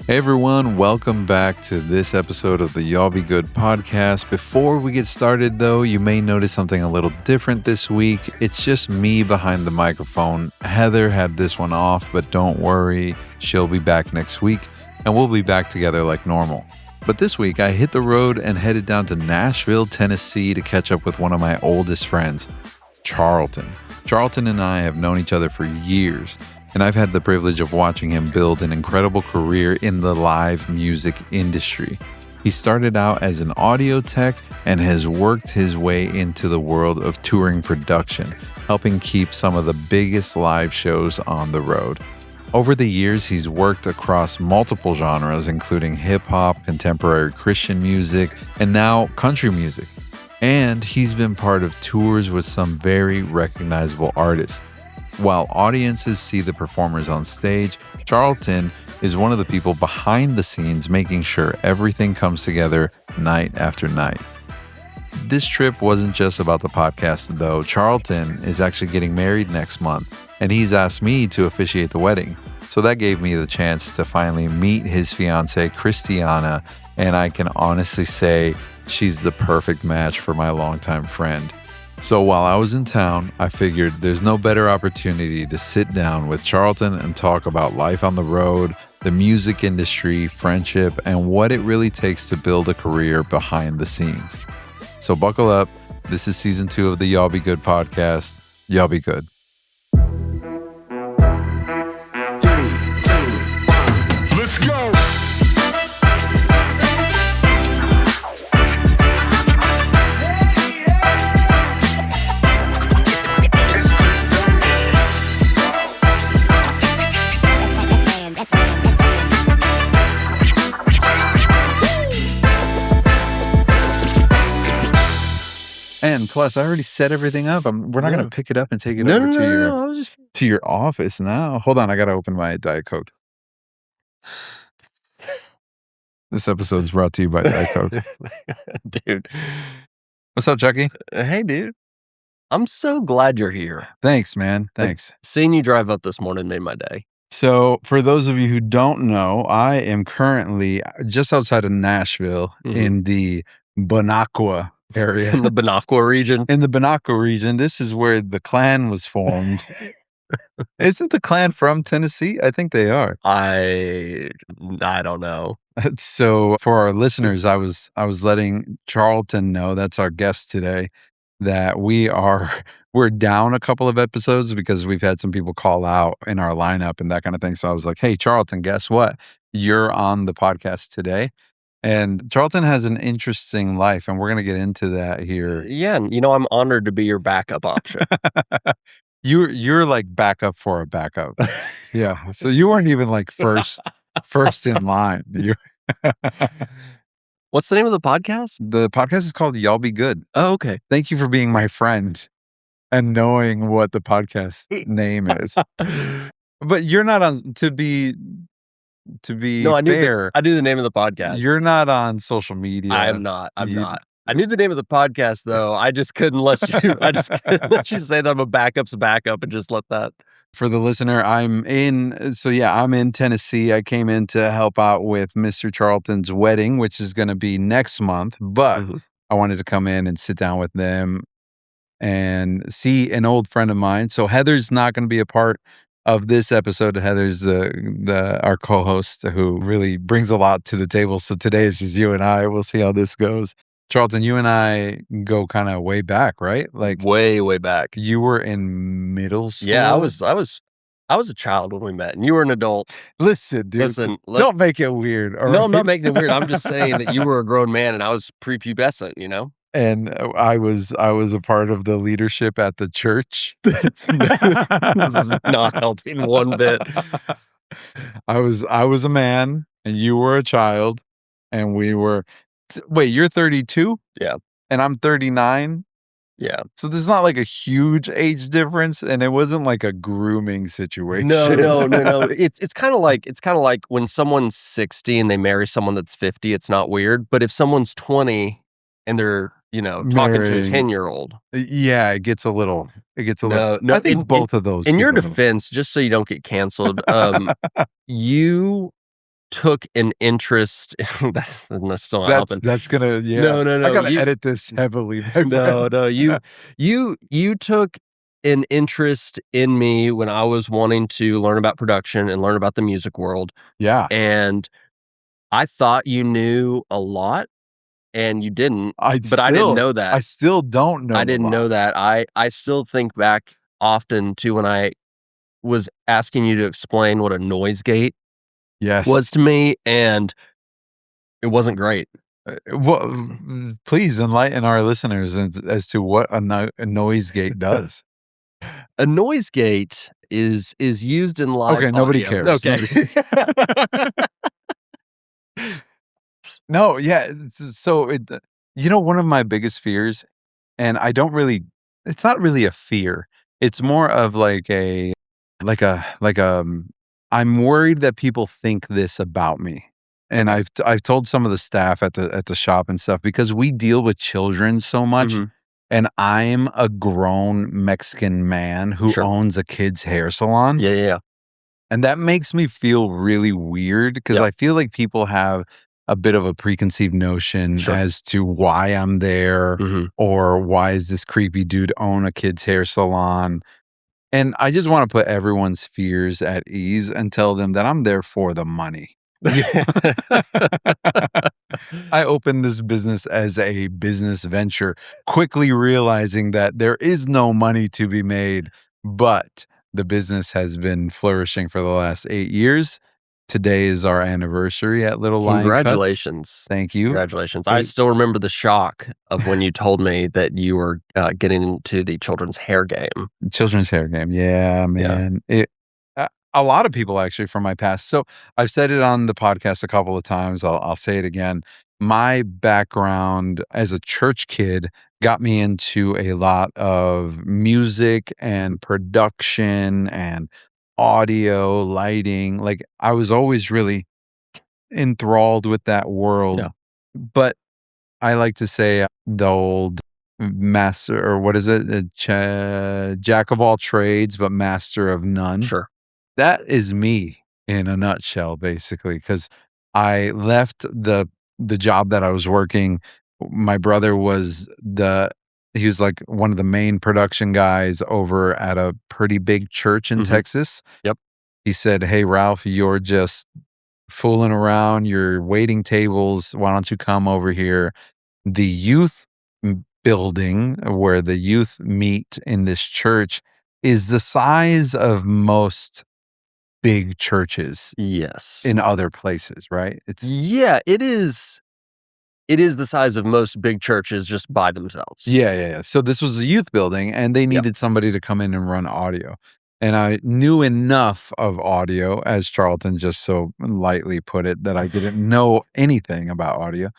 Hey everyone, welcome back to this episode of the Y'all Be Good podcast. Before we get started though, you may notice something a little different this week. It's just me behind the microphone. Heather had this one off, but don't worry, she'll be back next week and we'll be back together like normal. But this week I hit the road and headed down to Nashville, Tennessee to catch up with one of my oldest friends, Charlton. Charlton and I have known each other for years, and I've had the privilege of watching him build an incredible career in the live music industry. He started out as an audio tech and has worked his way into the world of touring production, helping keep some of the biggest live shows on the road. Over the years, he's worked across multiple genres, including hip-hop, contemporary Christian music, and now country music. And he's been part of tours with some very recognizable artists. While audiences see the performers on stage, Charlton is one of the people behind the scenes making sure everything comes together night after night. This trip wasn't just about the podcast though. Charlton is actually getting married next month, and he's asked me to officiate the wedding. So that gave me the chance to finally meet his fiancée, Christiana, and I can honestly say she's the perfect match for my longtime friend. So while I was in town, I figured there's no better opportunity to sit down with Charlton and talk about life on the road, the music industry, friendship, and what it really takes to build a career behind the scenes. So buckle up. This is season 2 of the Y'all Be Good podcast. Y'all be good. 3, 2, 1, let's go. And plus, I already set everything up. We're not going to pick it up and take it over to your office now. Hold on, I got to open my Diet Coke. This episode is brought to you by Diet Coke. Dude. What's up, Chucky? Hey, dude. I'm so glad you're here. Thanks, man. Thanks. Seeing you drive up this morning made my day. So for those of you who don't know, I am currently just outside of Nashville in the Bonacqua area. In the Bonacqua region? In the Bonacqua region. This is where the Klan was formed. Isn't the Klan from Tennessee? I think they are. I don't know. So for our listeners, I was letting Charlton know, that's our guest today, that we're down a couple of episodes because we've had some people call out in our lineup and that kind of thing. So I was like, hey, Charlton, guess what? You're on the podcast today. And Charlton has an interesting life, and we're going to get into that here. Yeah, and I'm honored to be your backup option. You're like backup for a backup. Yeah. So you weren't even like first in line. What's the name of the podcast? The podcast is called Y'all Be Good. Oh, okay. Thank you for being my friend and knowing what the podcast name is. But you're not on to be fair. I knew the name of the podcast. You're not on social media. I am not. I'm not. I knew the name of the podcast though. I just couldn't let you. I just couldn't let you say that I'm a backup's backup and just let that. For the listener, I'm in Tennessee. I came in to help out with Mr. Charlton's wedding, which is going to be next month. But I wanted to come in and sit down with them and see an old friend of mine. So Heather's not going to be a part of this episode. Heather's our co-host who really brings a lot to the table. So today is just you and I. We'll see how this goes. Charlton, you and I go kind of way back, right? Like way, way back. You were in middle school. Yeah, I was a child when we met, and you were an adult. Listen, dude. Don't make it weird. No, right? I'm not making it weird. I'm just saying that you were a grown man, and I was prepubescent. And I was a part of the leadership at the church. This is not helping one bit. I was a man and you were a child, and we were. Wait, you're 32? Yeah. And I'm 39? Yeah. So there's not like a huge age difference, and it wasn't like a grooming situation. No. It's kind of like when someone's 60 and they marry someone that's 50, it's not weird. But if someone's 20 and they're talking to a 10-year-old. Yeah, it gets a little. No, I think both of those. In your defense, just so you don't get canceled, you took an interest. That's still not helping. That's gonna No. I gotta You, edit this heavily. My no, friend. no. You took an interest in me when I was wanting to learn about production and learn about the music world, Yeah. and I thought you knew a lot, and you didn't. I But I didn't know I that. still don't know I a didn't know lot. that. I still think back often to when I was asking you to explain what a noise gate Yes. was to me, and it wasn't great. Please enlighten our listeners as to what a noise gate does. A noise gate is used in live Okay, nobody audio. cares. Okay. No, yeah. So one of my biggest fears, and I don't really, it's not really a fear. It's more of I'm worried that people think this about me. And I've told some of the staff at the shop and stuff because we deal with children so much. Mhm. And I'm a grown Mexican man who Sure. owns a kid's hair salon. Yeah. And that makes me feel really weird because Yep. I feel like people have a bit of a preconceived notion Sure. as to why I'm there Mhm. or why is this creepy dude own a kid's hair salon. And I just want to put everyone's fears at ease and tell them that I'm there for the money. I opened this business as a business venture, quickly realizing that there is no money to be made, but the business has been flourishing for the last 8 years. Today is our anniversary at Little Lion Cuts. Congratulations. Thank you. Congratulations. I still remember the shock of when you told me that you were getting into the children's hair game. Children's hair game. Yeah, man. A lot of people actually from my past. So I've said it on the podcast a couple of times. I'll say it again. My background as a church kid got me into a lot of music and production and audio, lighting. Like I was always really enthralled with that world. Yeah. But I like to say the old master, or what is it? Jack of all trades, but master of none. Sure. That is me in a nutshell, basically, because I left the job that I was working. My brother he was like one of the main production guys over at a pretty big church in Mhm. Texas. Yep. He said, "Hey, Ralph, you're just fooling around. You're waiting tables. Why don't you come over here?" The youth building where the youth meet in this church is the size of most big churches Yes. in other places, right? Yeah, it is. It is the size of most big churches just by themselves. Yeah. So this was a youth building and they needed somebody to come in and run audio. And I knew enough of audio, as Charlton just so lightly put it, that I didn't know anything about audio.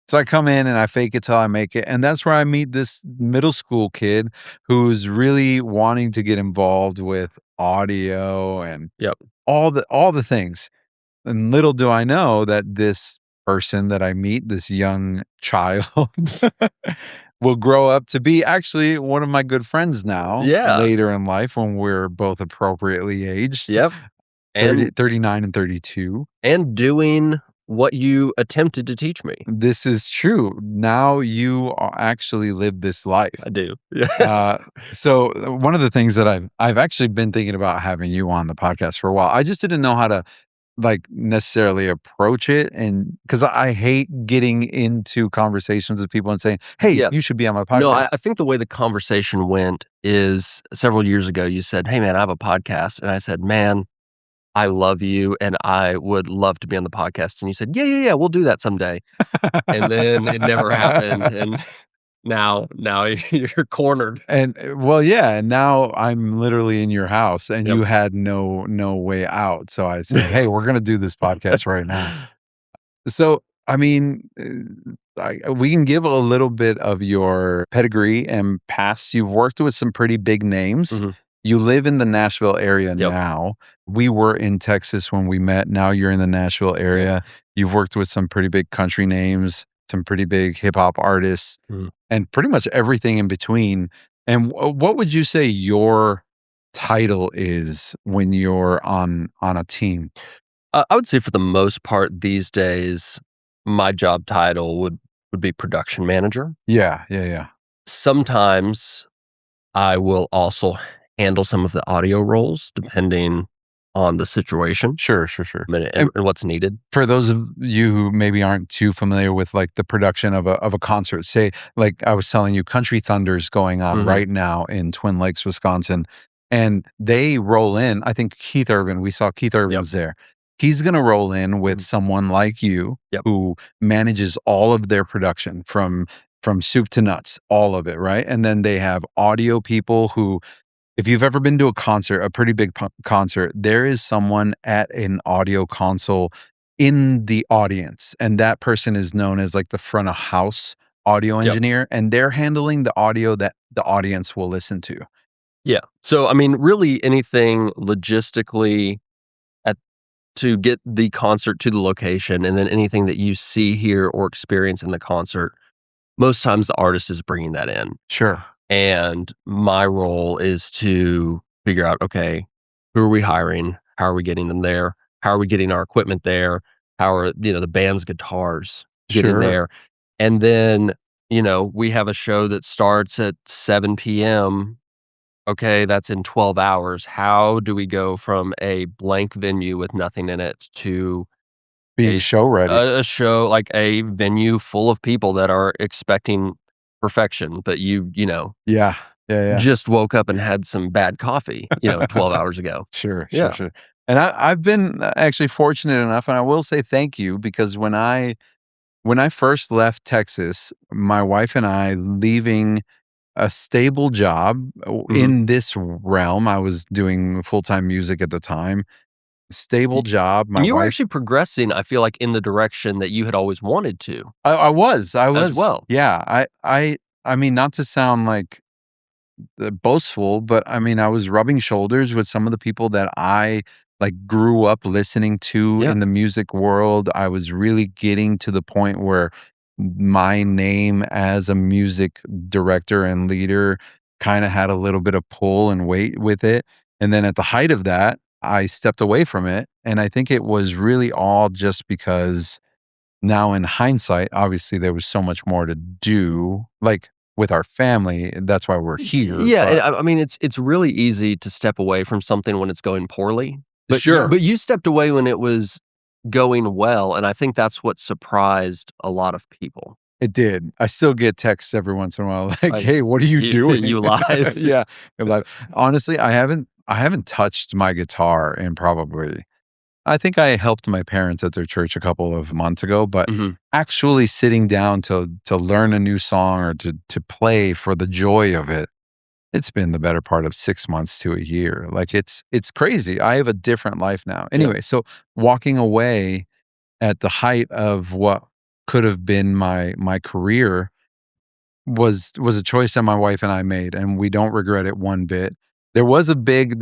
So I come in and I fake it till I make it. And that's where I meet this middle school kid who's really wanting to get involved with audio and Yep. all the things. And little do I know that this person that I meet, this young child, will grow up to be actually one of my good friends now. Yeah. Later in life when we're both appropriately aged. Yep. 39 and 32. And doing what you attempted to teach me. This is true. Now you actually live this life. I do. Yeah. So one of the things that I've actually been thinking about having you on the podcast for a while. I just didn't know how to necessarily approach it, and because I hate getting into conversations with people and saying, "Hey, you should be on my podcast." No, I think the way the conversation went is several years ago. You said, "Hey, man, I have a podcast," and I said, "Man, I love you, and I would love to be on the podcast." And you said, "Yeah, we'll do that someday." And then it never happened, and now you're cornered. And and now I'm literally in your house, and you had no way out. So I said, "Hey, we're gonna do this podcast right now." So I mean, we can give a little bit of your pedigree and past. You've worked with some pretty big names. Mhm. You live in the Nashville area now. We were in Texas when we met. Now you're in the Nashville area. You've worked with some pretty big country names, some pretty big hip hop artists, and pretty much everything in between. And what would you say your title is when you're on a team? I would say for the most part these days, my job title would be production manager. Yeah. Sometimes I will also handle some of the audio roles depending on the situation. Sure. I mean, and what's needed. For those of you who maybe aren't too familiar with like the production of a concert, say like I was telling you, Country Thunder's going on Mhm. right now in Twin Lakes, Wisconsin, and they roll in. I think Keith Urban. We saw Keith Urban's there. He's going to roll in with Mhm. someone like you Yep. who manages all of their production from soup to nuts, all of it, right? And then they have audio people who, if you've ever been to a concert, a pretty big concert, there is someone at an audio console in the audience, and that person is known as like the front of house audio Yep. engineer, and they're handling the audio that the audience will listen to. Yeah. So I mean, really anything logistically at to get the concert to the location, and then anything that you see, hear, or experience in the concert, most times the artist is bringing that in. Sure. And my role is to figure out, okay, who are we hiring? How are we getting them there? How are we getting our equipment there? How are, the band's guitars getting Sure. there? And then, we have a show that starts at 7 p.m. Okay, that's in 12 hours. How do we go from a blank venue with nothing in it to Being show ready. a show, like a venue full of people that are expecting perfection, but Yeah. just woke up and had some bad coffee, 12 hours ago. Sure. Yeah. And I've been actually fortunate enough, and I will say thank you, because when I first left Texas, my wife and I, leaving a stable job in this realm, I was doing full-time music at the time. Stable job. My And you were wife, actually progressing, I feel like, in the direction that you had always wanted to. I was, As well. Yeah, I mean, not to sound like boastful, but I mean, I was rubbing shoulders with some of the people that I like grew up listening to Yeah. in the music world. I was really getting to the point where my name as a music director and leader kind of had a little bit of pull and weight with it. And then at the height of that, I stepped away from it. And I think it was really all just because now in hindsight, obviously there was so much more to do, like with our family. That's why we're here. Yeah, and but- I mean, it's really easy to step away from something when it's going poorly. But Sure. but you stepped away when it was going well, and I think that's what surprised a lot of people. It did. I still get texts every once in a while like, Like, "Hey, what are you doing? you live?" Yeah, you're live. Honestly, I haven't touched my guitar in probably, I think I helped my parents at their church a couple of months ago, but Mhm. actually sitting down to learn a new song or to play for the joy of it, it's been the better part of 6 months to a year. Like it's crazy. I have a different life now. Anyway, so walking away at the height of what could have been my career was a choice that my wife and I made, and we don't regret it one bit. There was a big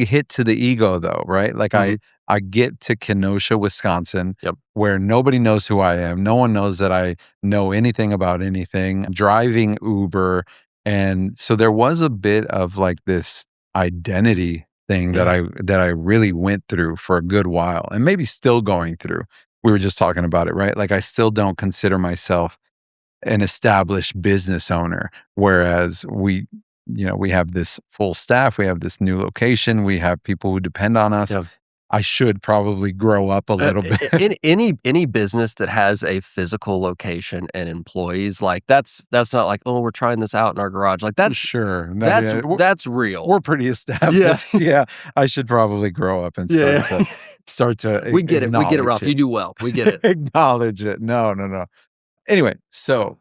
hit to the ego though, right? Like Mhm. I get to Kenosha, Wisconsin, Yep. where nobody knows who I am. No one knows that I know anything about anything. Driving Uber, and so there was a bit of like this identity thing that I really went through for a good while, and maybe still going through. We were just talking about it, right? Like I still don't consider myself an established business owner, whereas we have this full staff, we have this new location, we have people who depend on us. Yeah. I should probably grow up a little bit. In any business that has a physical location and employees, like that's not like, oh, we're trying this out in our garage. Like that's Sure. that's real. We're pretty established. Yeah. I should probably grow up and Yeah. start to We get it, acknowledge Ralph. You do well. We get it. acknowledge it. No. Anyway, so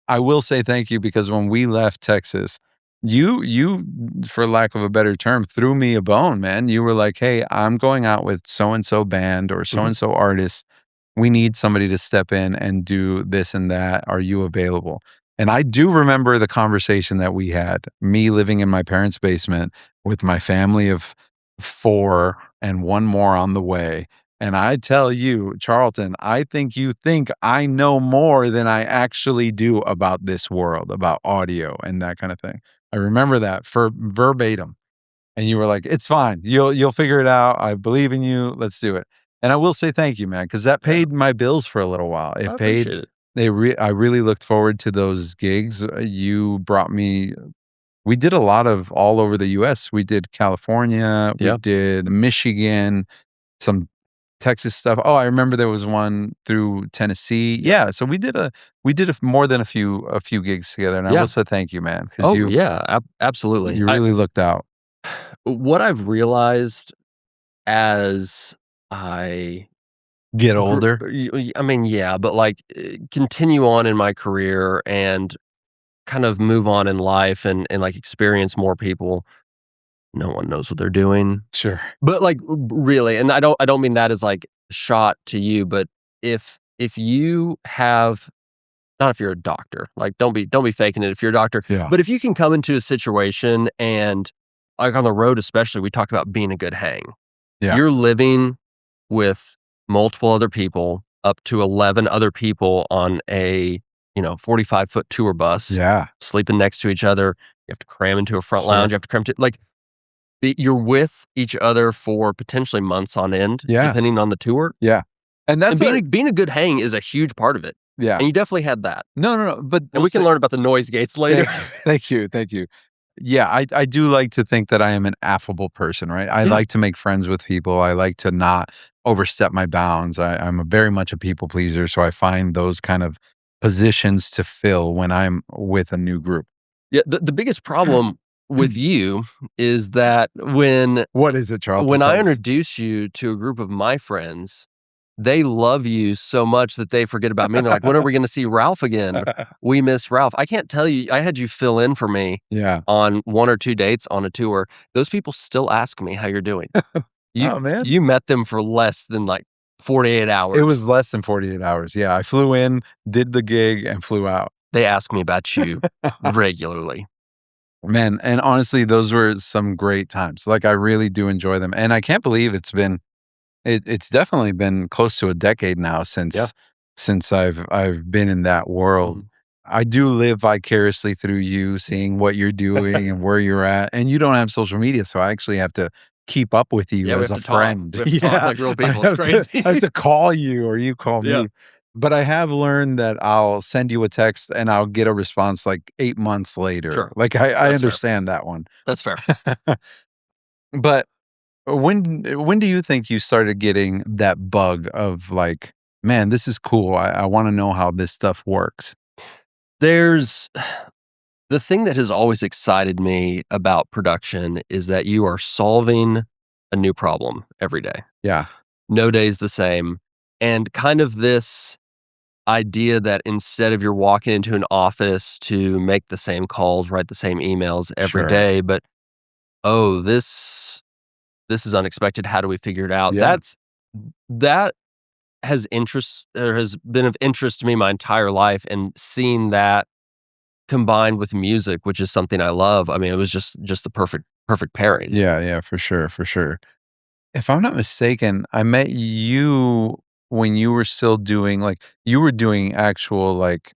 I will say thank you, because when we left Texas, you, for lack of a better term, threw me a bone, man. You were like, "Hey, I'm going out with so and so band or so and so artist. We need somebody to step in and do this and that. Are you available?" And I do remember the conversation that we had. Me living in my parents' basement with my family of 4 and one more on the way. And I tell you, Charlton, I think you think I know more than I actually do about this world, about audio and that kind of thing. I remember that for verbatim. And you were like, "It's fine. You'll figure it out. I believe in you. Let's do it." And I will say thank you, man, because that paid my bills for a little while. It I paid. appreciate it. I really looked forward to those gigs. You brought me. We did a lot of all over the U.S. We did California. We Yeah. did Michigan. Some Texas stuff. Oh, I remember there was one through Tennessee. Yeah. So we did more than a few gigs together. And I Yeah. will say thank you, man, because Oh, yeah, absolutely. you really looked out. What I've realized as I Get older. I mean, yeah, but like continue on in my career and kind of move on in life and like experience more people. No one knows what they're doing. Sure. But like really, and I don't mean that as like shot to you, but if you have, not if you're a doctor, like don't be faking it if you're a doctor. Yeah. But if you can come into a situation and like on the road especially, we talk about being a good hang. Yeah. You're living with multiple other people, up to 11 other people on a 45-foot tour bus. Yeah. Sleeping next to each other. You have to cram into a front Sure. lounge. You have to cram to like. You're with each other for potentially months on end, depending on the tour. Yeah. And that's being a good hang is a huge part of it. Yeah. And you definitely had that. No. But we can learn about the noise gates later. Thank you. Yeah, I do like to think that I am an affable person, right? I like to make friends with people. I like to not overstep my bounds. I'm very much a people pleaser, so I find those kind of positions to fill when I'm with a new group. Yeah, the biggest problem with you is that what is it, Charlton? When I introduce you to a group of my friends, they love you so much that they forget about me. They're like, when are we going to see Ralf again? We miss Ralf. I can't tell you. I had you fill in for me on 1 or 2 dates on a tour. Those people still ask me how you're doing. Oh, man. You met them for less than like 48 hours. It was less than 48 hours. Yeah, I flew in, did the gig, and flew out. They ask me about you regularly. Man, and honestly, those were some great times. Like, I really do enjoy them. And I can't believe it's definitely been close to a decade now since I've been in that world. I do live vicariously through you, seeing what you're doing and where you're at. And you don't have social media, so I actually have to keep up with you as a friend. We have to talk like real people. It's crazy. I have to call you or you call me. But I have learned that I'll send you a text and I'll get a response like 8 months later. Sure. Like I understand that one. That's fair. But when do you think you started getting that bug of like, man, this is cool. I want to know how this stuff works. There's the thing that has always excited me about production is that you are solving a new problem every day. Yeah. No day's the same. And kind of this idea that instead of you're walking into an office to make the same calls, write the same emails every day, but this is unexpected. How do we figure it out? Yeah. That has been of interest to me my entire life, and seeing that combined with music, which is something I love. I mean, it was just the perfect pairing. Yeah, for sure. If I'm not mistaken, I met you when you were still doing actual like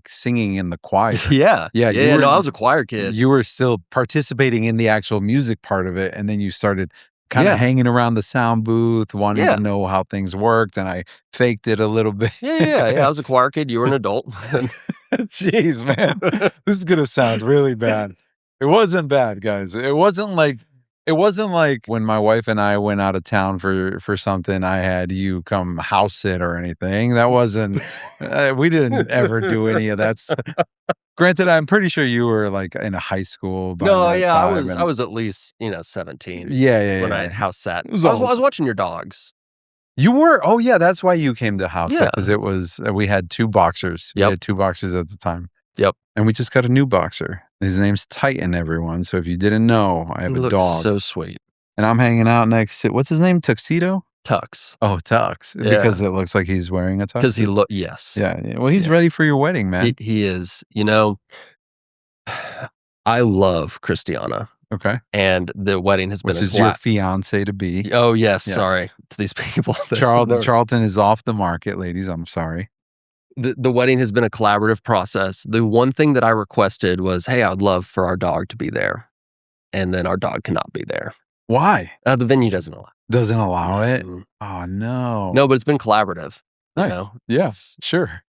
singing in the choir. Yeah. No, I was a choir kid. You were still participating in the actual music part of it, and then you started kind of hanging around the sound booth, wanting to know how things worked, and I faked it a little bit. Yeah. I was a choir kid. You were an adult. Jeez, man. This is gonna sound really bad. It wasn't bad, guys. It wasn't like when my wife and I went out of town for something, I had you come house sit or anything. That wasn't, we didn't ever do any of that. Granted, I'm pretty sure you were like in a high school. I was at least, 17. When I house sat. I was watching your dogs. You were? Oh yeah, that's why you came to house sit, because we had 2 boxers. We had 2 boxers at the time. Yep. And we just got a new boxer. His name's Titan, everyone. So if you didn't know, I have a dog. So sweet. And I'm hanging out next to, what's his name? Tuxedo? Tux. Oh, Tux. Yeah. Because it looks like he's wearing a tux. Because yes. Yeah. Well, he's ready for your wedding, man. He is. I love Christiana. Okay. And the wedding has been Which is your fiance to be. Oh, yes. Sorry to these people. Charlton is off the market, ladies. I'm sorry. The wedding has been a collaborative process. The one thing that I requested was, hey, I would love for our dog to be there. And then our dog cannot be there. Why? The venue doesn't allow. Doesn't allow it? Mm. Oh, no. No, but it's been collaborative. You Nice. know? Yeah, sure.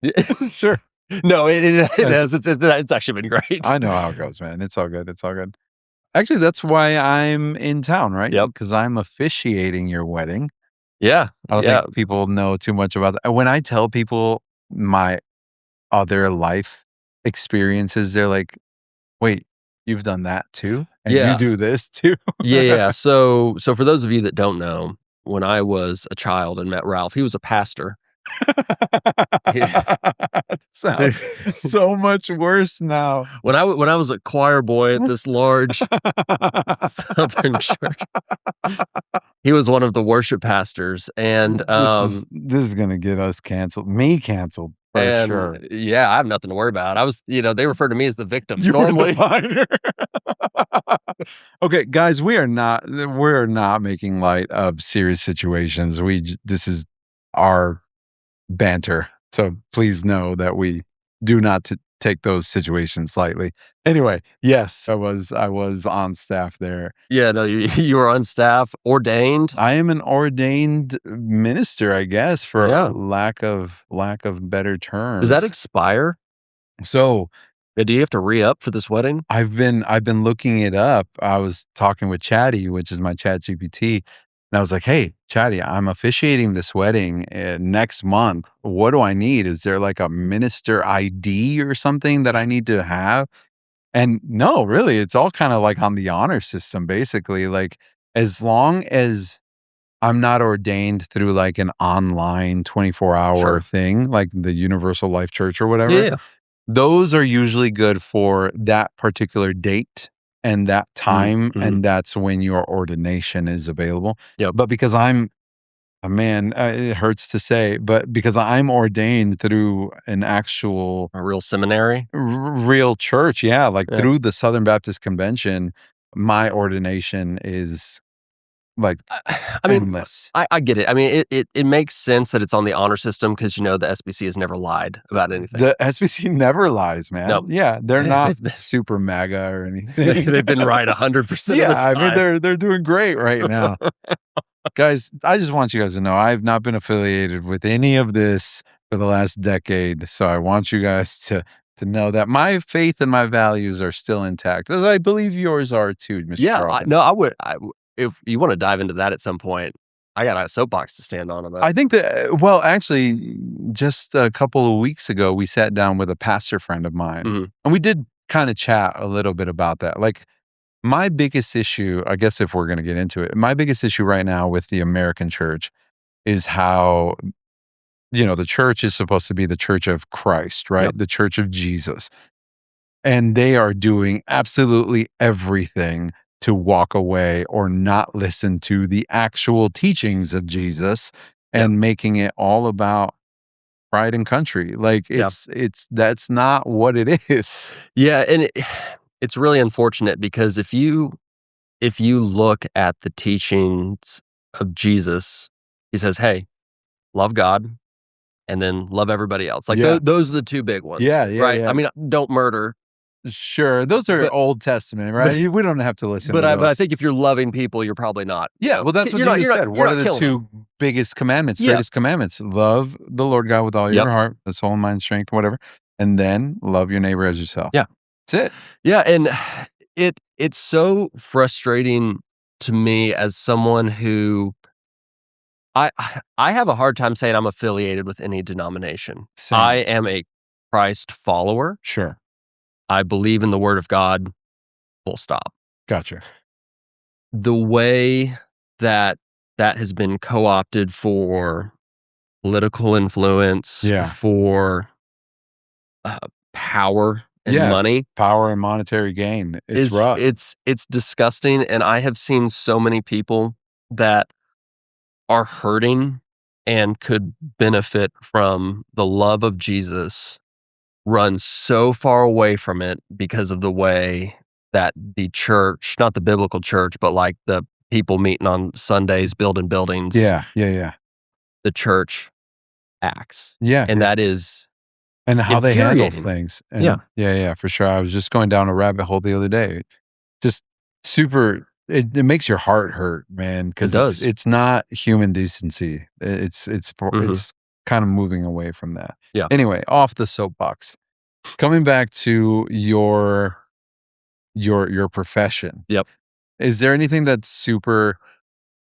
Sure. No, it Nice. has. It's actually been great. I know how it goes, man. It's all good. It's all good. Actually, that's why I'm in town, right? Yep. Because I'm officiating your wedding. Yeah. I don't Yeah. think people know too much about that. When I tell people my other life experiences, they're like, wait, you've done that too? And you Yeah. do this too? Yeah. So for those of you that don't know, when I was a child and met Ralph, he was a pastor. Sounds so much worse now. When I was a choir boy at this large Southern church, he was one of the worship pastors, and This is gonna get us canceled. Me canceled for and sure. yeah, I have nothing to worry about. I was, they refer to me as the victim You were the normally. minor. Okay, guys, we're not making light of serious situations. This is our banter. So please know that we do not take those situations lightly. Anyway, yes, I was on staff there. Yeah, no, you were on staff, ordained. I am an ordained minister, I guess, for Yeah. lack of better terms. Does that expire? So Do you have to re-up for this wedding? I've been looking it up. I was talking with Chatty, which is my Chat GPT, and I was like, "Hey, Chatty, I'm officiating this wedding next month. What do I need? Is there like a minister ID or something that I need to have?" And no, really, it's all kind of like on the honor system, basically. Like, as long as I'm not ordained through like an online 24-hour Sure. thing, like the Universal Life Church or whatever. Yeah. Those are usually good for that particular date and that time, Mhm. and that's when your ordination is available. Yep. But because I'm a man, it hurts to say, but because I'm ordained through an actual A real seminary. real church, yeah, like Yeah. through the Southern Baptist Convention, my ordination is like I mean, endless. I get it. I mean, it makes sense that it's on the honor system because the SBC has never lied about anything. The SBC never lies, man. No. Yeah, they're not They've- super MAGA or anything. They've been right 100% Yeah, of the time. I mean they're doing great right now. Guys, I just want you guys to know I've not been affiliated with any of this for the last decade. So I want you guys to know that my faith and my values are still intact, as I believe yours are too, Mr. Yeah, Charlton. I would. If you want to dive into that at some point, I got a soapbox to stand on that. I think that, well, actually, just a couple of weeks ago, we sat down with a pastor friend of mine, Mhm. and we did kind of chat a little bit about that. Like, my biggest issue, I guess if we're going to get into it, my biggest issue right now with the American church is how, the church is supposed to be the church of Christ, right? Yep. The church of Jesus. And they are doing absolutely everything to walk away or not listen to the actual teachings of Jesus and making it all about pride and country. Like that's not what it is. Yeah, and it's really unfortunate because if you look at the teachings of Jesus, he says, "Hey, love God and then love everybody else." Like Yeah. those are the two big ones. Yeah, right. yeah. I mean, don't murder. Sure, those are But- Old Testament, right? We don't have to listen But to I those. think if you're loving people, you're probably not. Yeah, well, that's what you're Jesus not- said. you're What not are the killing two biggest commandments, Yeah. greatest commandments? Love the Lord God with all Yep. your heart, the soul, mind, strength, whatever. And then love your neighbor as yourself. Yeah. That's it. Yeah, and it's so frustrating to me as someone who I have a hard time saying I'm affiliated with any denomination. Same. I am a Christ follower. Sure. I believe in the Word of God. Full stop. Gotcha. The way that has been co-opted for political influence, Yeah. for power and Yeah. money, Power and monetary gain. It's rough. it's disgusting. And I have seen so many people that are hurting and could benefit from the love of Jesus run so far away from it because of the way that the church, not the biblical church, but like the people meeting on Sundays, building buildings, Yeah. the church acts. Yeah. And that is, And how they handle infuriating. things. And Yeah. Yeah, for sure. I was just going down a rabbit hole the other day. Just super it makes your heart hurt, man, It because does. it's not human decency. Mhm. It's kind of moving away from that. Yeah. Anyway, off the soapbox. Coming back to your profession. Yep. Is there anything that's super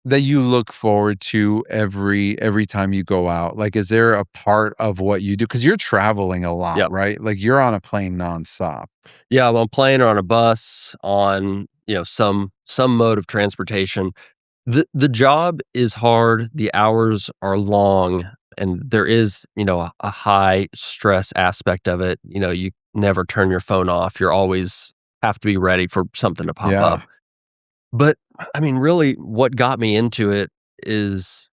that you look forward to every time you go out? Like, is there a part of what you do? Because you're traveling a lot, Yep. right? Like, you're on a plane nonstop. Yeah, I'm on a plane or on a bus, on, some mode of transportation. The job is hard, the hours are long, and there is, a high stress aspect of it. You never turn your phone off. You're always have to be ready for something to pop Yeah, up. But, I mean, really, what got me into it is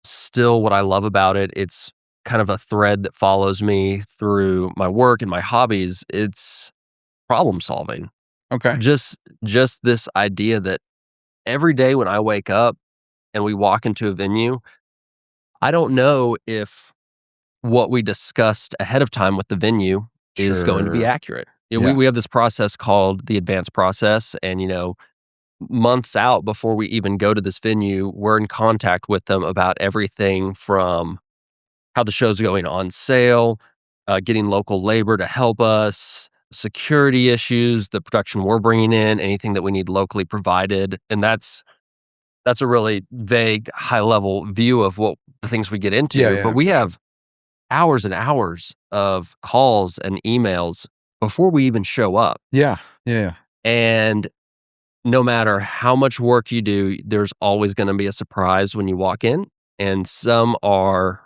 still what I love about it. It's kind of a thread that follows me through my work and my hobbies. It's problem solving. okay, Just this idea that every day when I wake up and we walk into a venue, I don't know if what we discussed ahead of time with the venue is going to be sure. accurate. We Yeah, we have this process called the advanced process, and, months out before we even go to this venue, we're in contact with them about everything from how the show's going on sale, getting local labor to help us, security issues, the production we're bringing in, anything that we need locally provided, and that's a really vague, high level view of what the things we get yeah, into, but yeah, we for sure. have hours and hours of calls and emails before we even show up, Yeah, yeah, yeah, and no matter how much work you do, there's always gonna be a surprise when you walk in, and some are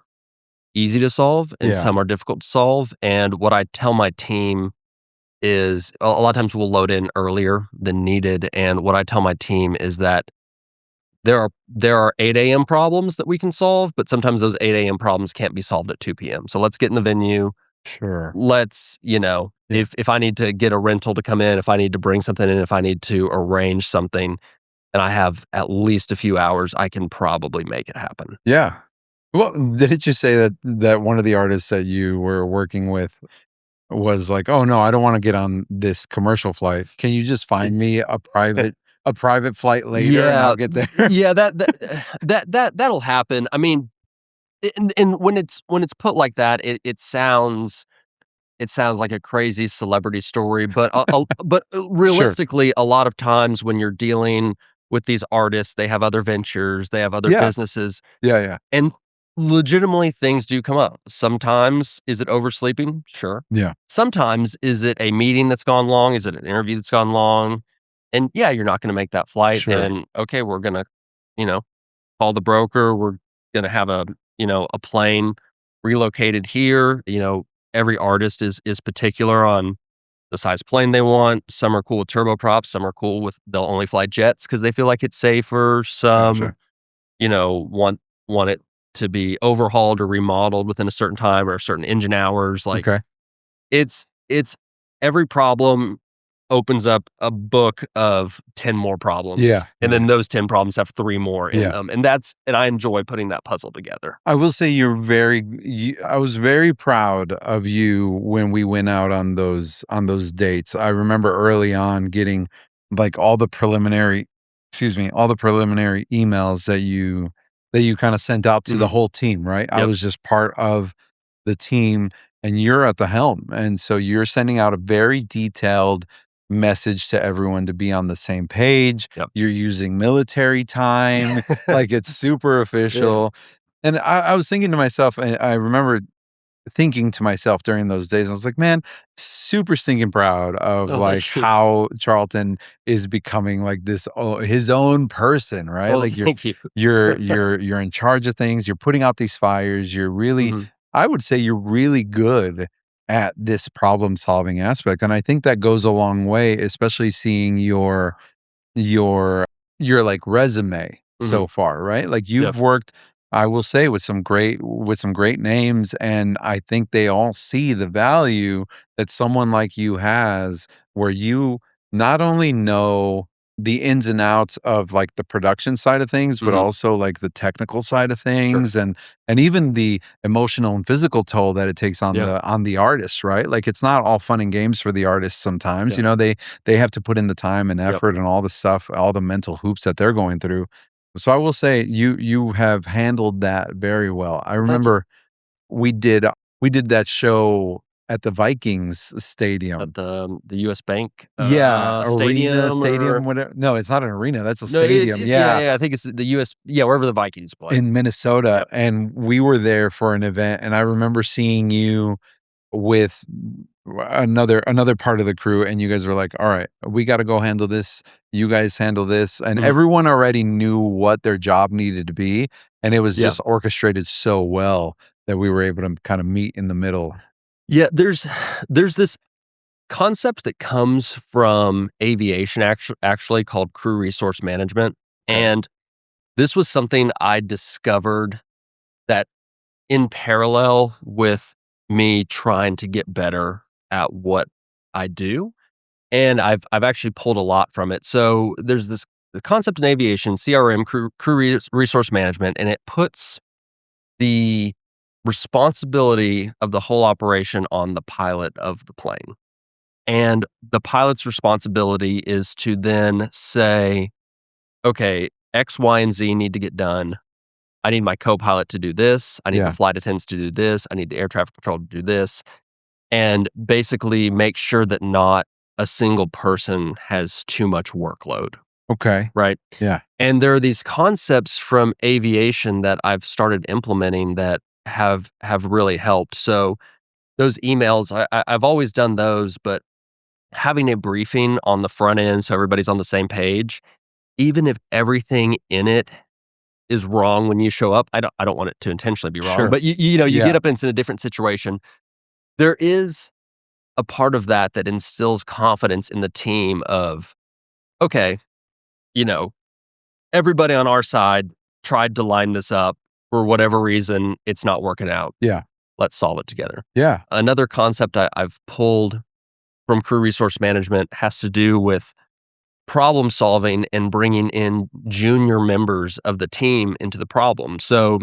easy to solve and yeah. some are difficult to solve, and what I tell my team is a lot of times we'll load in earlier than needed, and what I tell my team is that there are 8 AM problems that we can solve, but sometimes those 8 AM problems can't be solved at 2 PM. So let's get in the venue. Sure. Let's, Yeah, if I need to get a rental to come in, if I need to bring something in, if I need to arrange something, and I have at least a few hours, I can probably make it happen. yeah. Well, didn't you say that one of the artists that you were working with was like, "Oh, no, I don't wanna get on this commercial flight. Can you just find me a private flight later and I'll Yeah, get there?" yeah, that'll happen. I mean, and when it's put like that, it sounds like a crazy celebrity story, but Sure. realistically, a lot of times when you're dealing with these artists, they have other ventures, they have other Yeah. businesses, Yeah, yeah. and legitimately things do come up. Sometimes is it oversleeping? Sure. Yeah. Sometimes is it a meeting that's gone long? Is it an interview that's gone long? And yeah, you're not going to make that flight. Sure. And okay, we're gonna, you know, call the broker. We're gonna have a plane relocated here. Every artist is particular on the size plane they want. Some are cool with turboprops. Some are cool with they'll only fly jets because they feel like it's safer. Some, Gotcha. want it to be overhauled or remodeled within a certain time or certain engine hours. Like Okay. it's every problem opens up a book of 10 more problems, Yeah. and Yeah. then those 10 problems have 3 more in Yeah. them, and I enjoy putting that puzzle together. I will say I was very proud of you when we went out on those dates. I remember early on getting like all the preliminary emails that you kind of sent out to the Mhm. whole team, right? I Yep. was just part of the team and you're at the helm. And so you're sending out a very detailed message to everyone to be on the same page. Yep. You're using military time, like it's super Yeah. official. And I was thinking to myself, and I remember thinking to myself during those days, I was like, man, super stinking proud of Oh, like thank you. how Charlton is becoming like this his own person, right? Oh, Like thank you. you're in charge of things, you're putting out these fires, you're really Mhm. I would say you're really good at this problem solving aspect. And I think that goes a long way, especially seeing your your, like, resume so Mhm. far, right? Like, you've Yep. worked, I will say, with some great names, and I think they all see the value that someone like you has, where you not only know the ins and outs of like the production side of things, but Mhm. also like the technical side of things, and even the emotional and physical toll that it takes on Yeah. the artists, right? Like it's not all fun and games for the artists sometimes. Yeah. You know, they have to put in the time and Yep. effort and all the stuff, all the mental hoops that they're going through. So I will say you have handled that very well. I Thank you. remember we did we did that show at the Vikings At stadium. the US Bank, Yeah, arena, stadium or stadium, whatever. No, it's not an arena, that's a no, it's stadium, it's yeah, yeah, yeah, I think it's the US wherever the Vikings play. in Minnesota, Yep. and we were there for an event, and I remember seeing you with another part of the crew, and you guys were like, "Alright, we gotta go handle this, you guys handle this," and Mhm. everyone already knew what their job needed to be, and it was Yeah. just orchestrated so well that we were able to kinda meet in the middle. Yeah, there's this concept that comes from aviation actually called crew resource management, Okay. and this was something I discovered that in parallel with me trying to get better at what I do, and I've actually pulled a lot from it. So there's this the concept in aviation, CRM, resource management, and it puts the responsibility of the whole operation on the pilot of the plane. And the pilot's responsibility is to then say, okay, X, Y, and Z need to get done. I need my co-pilot to do this. I need the Yeah. flight attendants to do this. I need the air traffic control to do this. And basically make sure that not a single person has too much workload, Okay. right? Yeah. And there are these concepts from aviation that I've started implementing that have really helped. So those emails, I've always done those, but having a briefing on the front end so everybody's on the same page, even if everything in it is wrong when you show up, I don't want it to intentionally be wrong, Sure. but you know, you Yeah. get up into a different situation. There is a part of that that instills confidence in the team of, okay, you know, everybody on our side tried to line this up for whatever reason, it's not working out. Yeah. Let's solve it together. Yeah. Another concept I've pulled from crew resource management has to do with problem solving and bringing in junior members of the team into the problem. So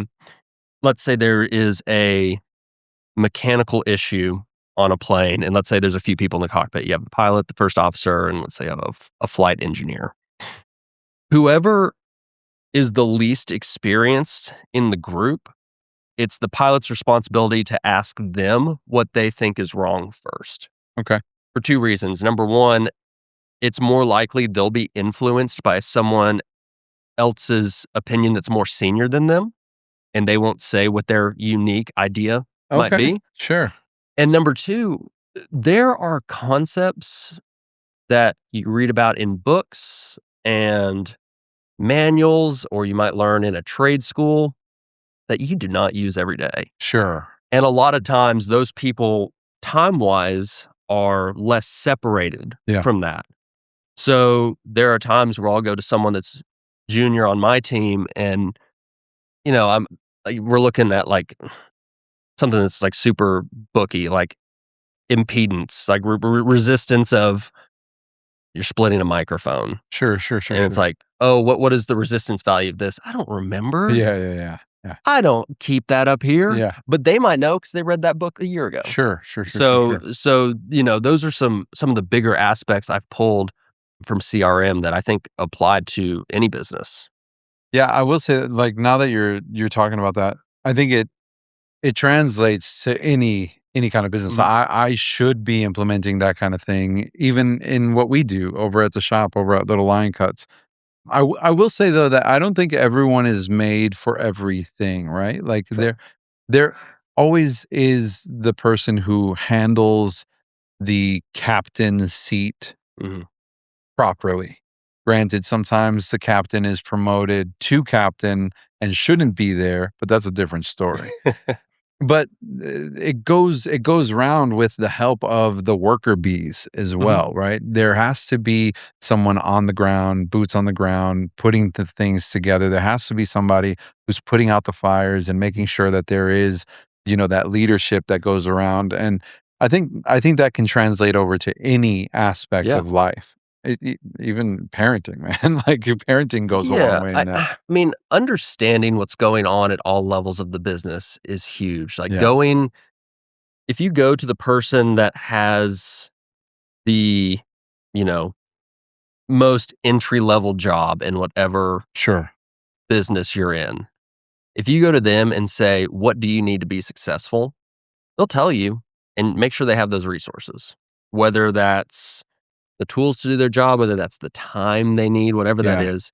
let's say there is a mechanical issue on a plane, and let's say there's a few people in the cockpit. You have the pilot, the first officer, and let's say you have a flight engineer. Whoever is the least experienced in the group, it's the pilot's responsibility to ask them what they think is wrong first. Okay. For two reasons. Number one, it's more likely they'll be influenced by someone else's opinion that's more senior than them, and they won't say what their unique idea might Okay. be. Sure. And number two, there are concepts that you read about in books and manuals, or you might learn in a trade school that you do not use every day. Sure. And a lot of times, those people, time wise, are less separated Yeah. from that. So there are times where I'll go to someone that's junior on my team, and we're looking at like something that's like super booky, like impedance, like resistance of you're splitting a microphone, Sure. Sure. Sure. and it's Sure. like, oh, what is the resistance value of this? I don't remember. Yeah. Yeah. Yeah. Yeah. I don't keep that up here. Yeah. But they might know because they read that book a year ago. Sure. Sure. Sure. So Sure. so those are some of the bigger aspects I've pulled from CRM that I think applied to any business. Yeah, I will say that, like, now that you're talking about that, I think it translates to any kind of business. Mhm. I should be implementing that kind of thing even in what we do over at the shop, over at Little Lion Cuts. I will say though that I don't think everyone is made for everything, right? Like Sure. there always is the person who handles the captain seat Mhm. properly. Granted, sometimes the captain is promoted to captain and shouldn't be there, but that's a different story. But it goes around with the help of the worker bees as Mhm. well, right? There has to be someone on the ground, boots on the ground, putting the things together. There has to be somebody who's putting out the fires and making sure that there is, that leadership that goes around. And I think that can translate over to any aspect Yeah. of life. Even parenting, man. Like parenting goes a long Yeah, way I in that. I mean, understanding what's going on at all levels of the business is huge. Like Yeah, if you go to the person that has the, you know, most entry level job in whatever sure. business you're in, if you go to them and say, "What do you need to be successful?" They'll tell you and make sure they have those resources, whether that's the tools to do their job, whether that's the time they need, whatever that Yeah, is.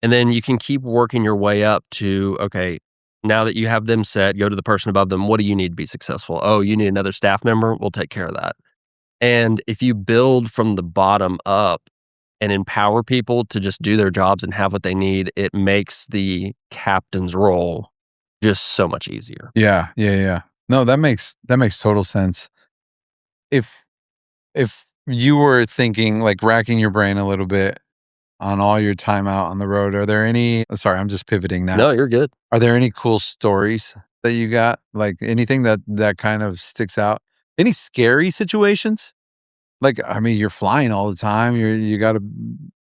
And then you can keep working your way up to, okay, now that you have them set, go to the person above them. What do you need to be successful? Oh, you need another staff member? We'll take care of that. And if you build from the bottom up and empower people to just do their jobs and have what they need, it makes the captain's role just so much easier. yeah. No, that makes total sense. If if you were thinking, like racking your brain a little bit on all your time out on the road, are there any? Sorry, I'm just pivoting now. No, you're good. Are there any cool stories that you got? Like anything that kind of sticks out? Any scary situations? Like, I mean, you're flying all the time. You got to.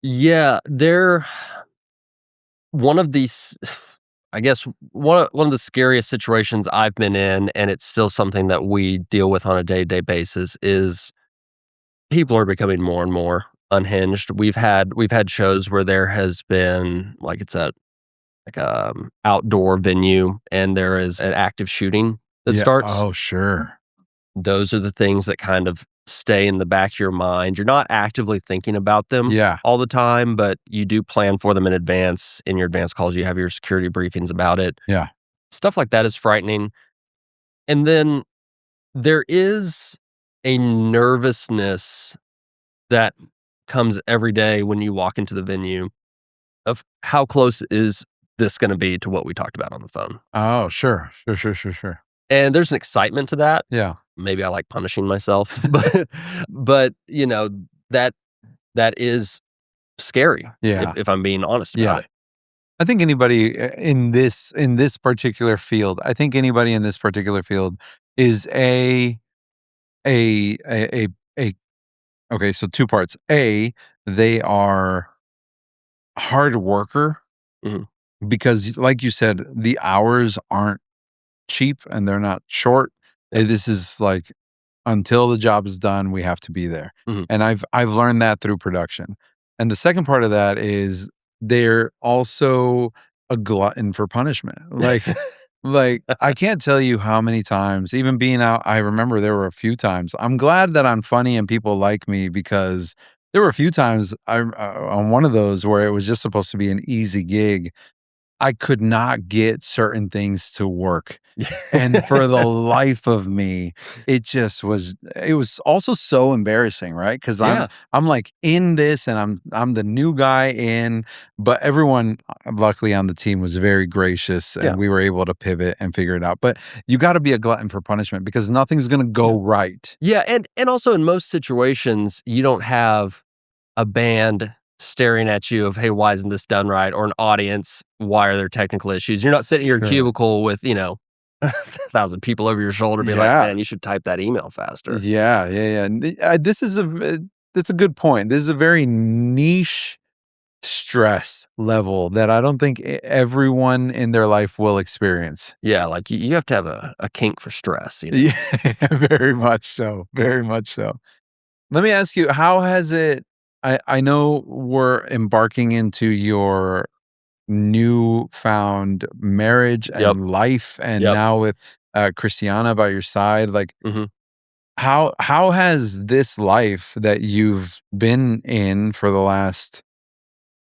Yeah, they're one of these I guess one of the scariest situations I've been in, and it's still something that we deal with on a day-to-day basis, is people are becoming more and more unhinged. We've had shows where there has been like it's a like a outdoor venue and there is an active shooting that Yeah. starts. Oh, sure. Those are the things that kind of stay in the back of your mind. You're not actively thinking about them Yeah. all the time, but you do plan for them in advance. In your advance calls, you have your security briefings about it. Yeah. Stuff like that is frightening. And then there is a nervousness that comes every day when you walk into the venue of how close is this going to be to what we talked about on the phone. Oh, sure. And there's an excitement to that. Yeah. Maybe I like punishing myself, but that that is scary Yeah. if I'm being honest Yeah. about it. I think anybody in this particular field, I think anybody in this particular field is a okay, so two parts. They are hard worker Mhm. because like you said, the hours aren't cheap and they're not short. Yep. This is like until the job is done, we have to be there. Mhm. And I've learned that through production. And the second part of that is they're also a glutton for punishment. Like I can't tell you how many times, even being out, I remember there were a few times. I'm glad that I'm funny and people like me because there were a few times on one of those where it was just supposed to be an easy gig. I could not get certain things to work. And for the life of me, it was also so embarrassing, right? Because Yeah. I'm like in this and I'm the new guy in, but everyone luckily on the team was very gracious Yeah. and we were able to pivot and figure it out. But you got to be a glutton for punishment because nothing's gonna go right. Yeah, and also in most situations, you don't have a band staring at you of, "Hey, why isn't this done right?" Or an audience, "Why are there technical issues?" You're not sitting in your Sure. cubicle with, 1,000 people over your shoulder being like, Yeah. "Man, you should type that email faster." Yeah. And this is that's a good point. This is a very niche stress level that I don't think everyone in their life will experience. Yeah, like, you have to have a kink for stress. Yeah, very much so. Very much so. Let me ask you, how has it? I know we're embarking into your newfound marriage Yep, and life, and yep. now with Christiana by your side. Like, Mhm. how has this life that you've been in for the last?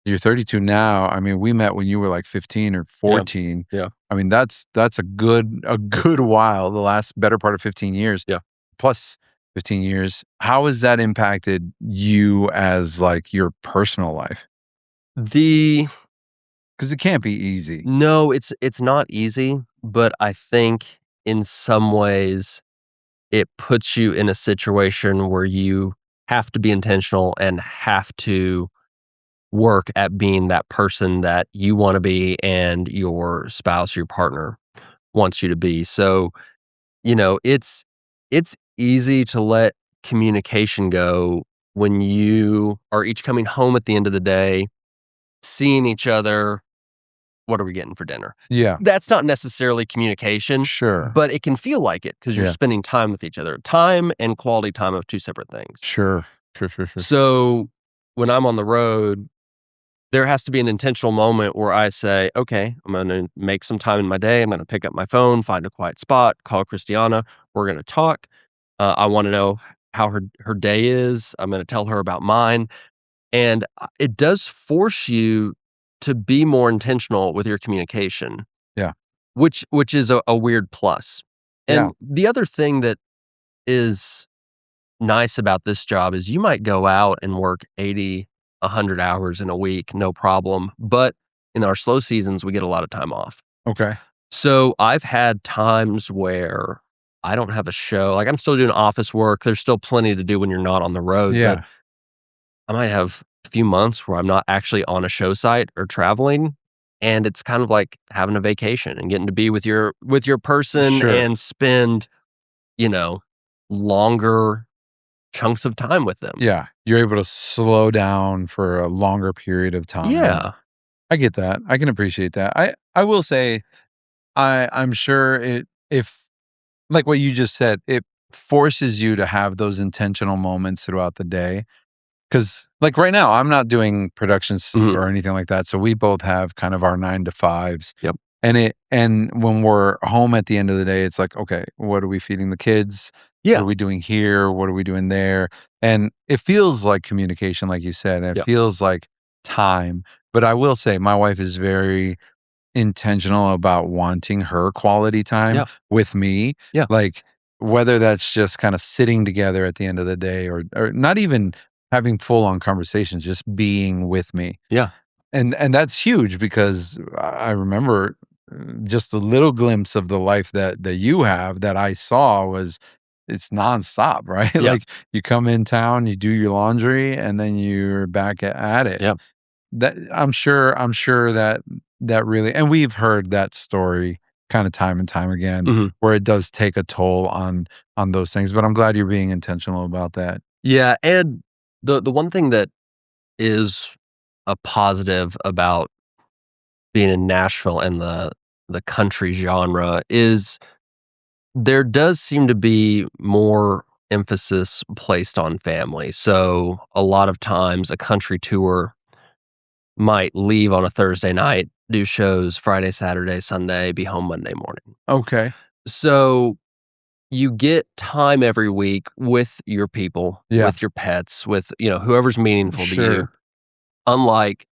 You're 32 now. I mean, we met when you were like 15 or Yeah, 14. yeah, I mean, that's a good while, the last better part of 15 years. yeah. Plus 15 years. How has that impacted you as like your personal life? The Because it can't be easy. No, it's not easy, but I think in some ways it puts you in a situation where you have to be intentional and have to work at being that person that you wanna be and your spouse, your partner wants you to be. So, it's easy to let communication go when you are each coming home at the end of the day, seeing each other. What are we getting for dinner? Yeah. That's not necessarily communication, Sure. but it can feel like it because you're Yeah. spending time with each other. Time and quality time are two separate things. Sure. Sure. So when I'm on the road, there has to be an intentional moment where I say, okay, I'm going to make some time in my day. I'm going to pick up my phone, find a quiet spot, call Christiana. We're going to talk. I want to know how her day is. I'm going to tell her about mine. And it does force you to be more intentional with your communication. Yeah. Which is a weird plus. And Yeah. the other thing that is nice about this job is you might go out and work 80, 100 hours in a week, no problem. But in our slow seasons, we get a lot of time off. Okay. So I've had times where I don't have a show. Like I'm still doing office work. There's still plenty to do when you're not on the road. Yeah. But I might have a few months where I'm not actually on a show site or traveling. And it's kind of like having a vacation and getting to be with your person Sure. and spend, longer chunks of time with them. Yeah. You're able to slow down for a longer period of time. Yeah. I get that. I can appreciate that. I will say I'm sure if like what you just said, it forces you to have those intentional moments throughout the day. Cause like right now, I'm not doing productions Mhm. or anything like that. So we both have kind of our 9 to 5s. Yep. And when we're home at the end of the day, it's like, okay, what are we feeding the kids? What Yeah. are we doing here? What are we doing there? And it feels like communication, like you said, and it Yep. feels like time. But I will say my wife is very intentional about wanting her quality time Yeah. with me. Yeah. Like whether that's just kind of sitting together at the end of the day or not even having full on conversations, just being with me. Yeah. And that's huge because I remember just a little glimpse of the life that you have that I saw was it's nonstop, right? Yeah. Like you come in town, you do your laundry, and then you're back at it. Yeah. That I'm sure that really, and we've heard that story kind of time and time again, Mhm. where it does take a toll on those things. But I'm glad you're being intentional about that. Yeah. And the one thing that is a positive about being in Nashville and the country genre is there does seem to be more emphasis placed on family. So a lot of times a country tour might leave on a Thursday night, do shows Friday, Saturday, Sunday, be home Monday morning. Okay. So you get time every week with your people, Yeah. with your pets, with, whoever's meaningful to you. Sure. Unlike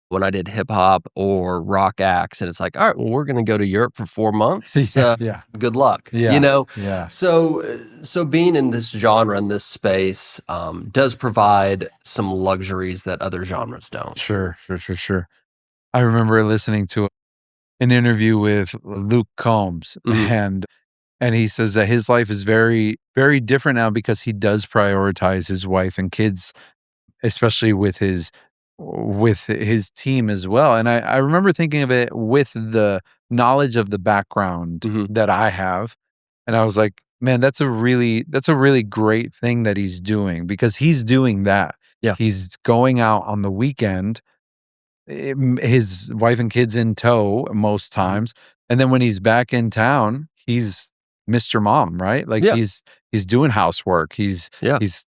when I did hip hop or rock acts, and it's like, all right, well, we're going to go to Europe for 4 months. Yeah. Good luck. Yeah. Yeah. So being in this genre, in this space, does provide some luxuries that other genres don't. Sure. I remember listening to an interview with Luke Combs, Mhm. and he says that his life is very, very different now because he does prioritize his wife and kids, especially with his team as well. And I remember thinking of it with the knowledge of the background Mhm. that I have. And I was like, man, that's a really great thing that he's doing because he's doing that. Yeah. He's going out on the weekend, his wife and kids in tow most times. And then when he's back in town, he's Mr. Mom, right? Like Yeah. he's doing housework. He's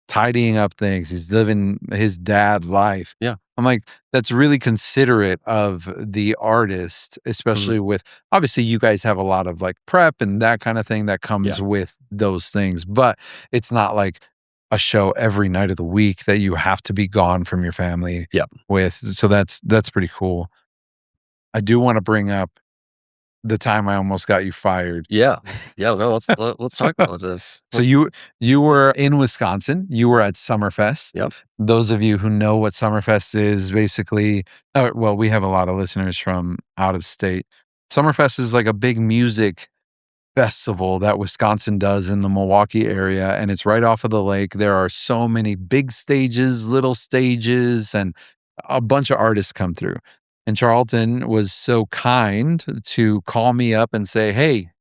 tidying up things. He's living his dad life. Yeah. I'm like, that's really considerate of the artist, especially with obviously you guys have a lot of like prep and that kind of thing that comes with those things, but it's not like a show every night of the week that you have to be gone from your family with. So that's pretty cool. I do want to bring up the time I almost got you fired. Yeah. No, let's talk about this. So you were in Wisconsin. You were at Summerfest. Yep. Those of you who know what Summerfest is, basically, well, we have a lot of listeners from out of state. Summerfest is like a big music festival that Wisconsin does in the Milwaukee area, and it's right off of the lake. There are so many big stages, little stages, and a bunch of artists come through. And Charlton was so kind to call me up and say, hey,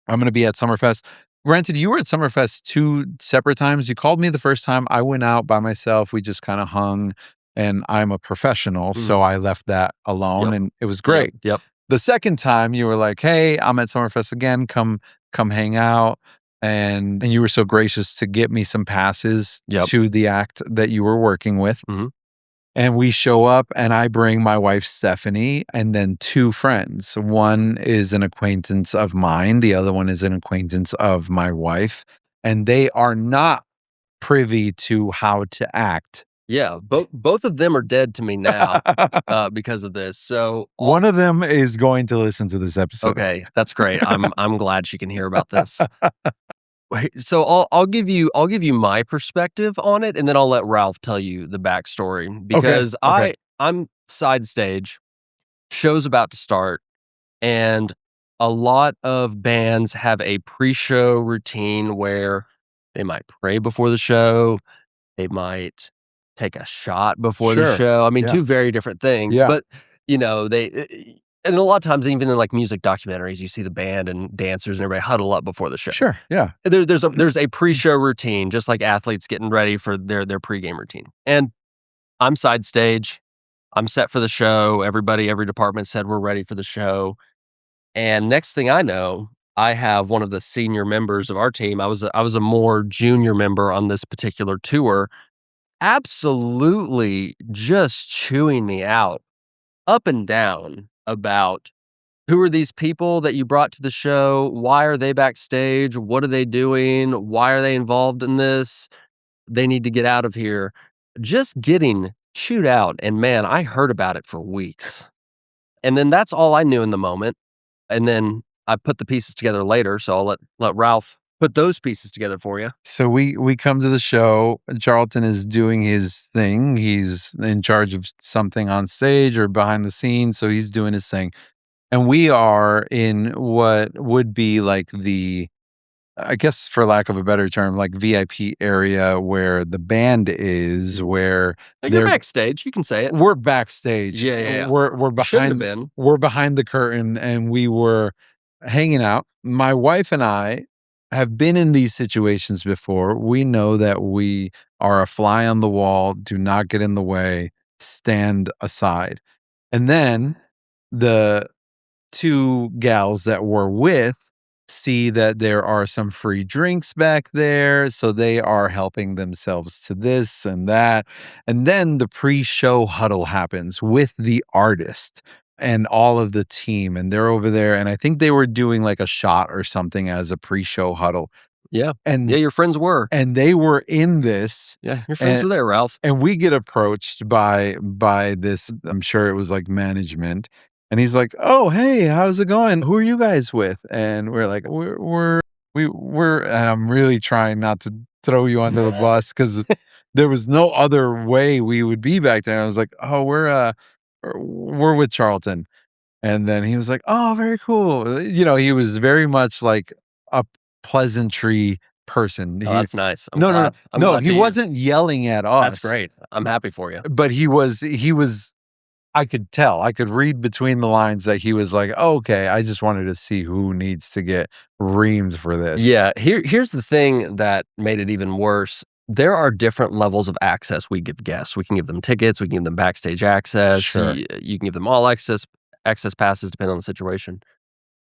I'm going to be at Summerfest. Granted, you were at Summerfest 2 separate times. You called me the first time. I went out by myself. We just kind of hung, and I'm a professional, so I left that alone, and it was great. Yep. The second time, you were like, "Hey, I'm at Summerfest again. Come hang out." And you were so gracious to get me some passes to the act that you were working with. And we show up, and I bring my wife, Stephanie, and then 2 friends. One is an acquaintance of mine. The other one is an acquaintance of my wife. And they are not privy to how to act. Yeah, both of them are dead to me now because of this. So one of them is going to listen to this episode. Okay, that's great. I'm glad she can hear about this. So I'll give you my perspective on it, and then I'll let Ralph tell you the backstory because I'm side stage, show's about to start, and a lot of bands have a pre-show routine where they might pray before the show, they might take a shot before the show. I mean, 2 very different things, but they. And a lot of times, even in like music documentaries, you see the band and dancers and everybody huddle up before the show. Sure, yeah. There's a pre-show routine, just like athletes getting ready for their pregame routine. And I'm side stage. I'm set for the show. Every department said we're ready for the show. And next thing I know, I have one of the senior members of our team. I was a more junior member on this particular tour. Absolutely, just chewing me out, up and down, about who are these people that you brought to the show? Why are they backstage? What are they doing? Why are they involved in this? They need to get out of here. Just getting chewed out. And man, I heard about it for weeks. And then that's all I knew in the moment. And then I put the pieces together later. So I'll let Ralph put those pieces together for you. So we come to the show. Charlton is doing his thing. He's in charge of something on stage or behind the scenes. So he's doing his thing. And we are in what would be like the, I guess for lack of a better term, like VIP area where the band is, where you're backstage. You can say it. We're backstage. Yeah. We're behind. We're behind the curtain, and we were hanging out. My wife and I have been in these situations before. We know that we are a fly on the wall. Do not get in the way. Stand aside. And then the 2 gals that we're with see that there are some free drinks back there. So they are helping themselves to this and that. And then the pre-show huddle happens with the artist and all of the team. And they're over there. And I think they were doing like a shot or something as a pre-show huddle. Yeah. And your friends were. And they were in this. Yeah, your friends were there, Ralph. And we get approached by this, I'm sure it was like management. And he's like, "Oh, hey, how's it going? Who are you guys with?" And we're like, we're and I'm really trying not to throw you under the bus because there was no other way we would be back there. And I was like, "Oh, we're with Charlton." And then he was like, "Oh, very cool." He was very much like a pleasantry person. That's nice. No, he wasn't yelling at us. That's great. I'm happy for you. But he was. I could tell. I could read between the lines that he was like, oh, "Okay, I just wanted to see who needs to get reamed for this." Yeah. Here's the thing that made it even worse. There are different levels of access we give guests. We can give them tickets. We can give them backstage access. Sure. You can give them all access passes, depending on the situation.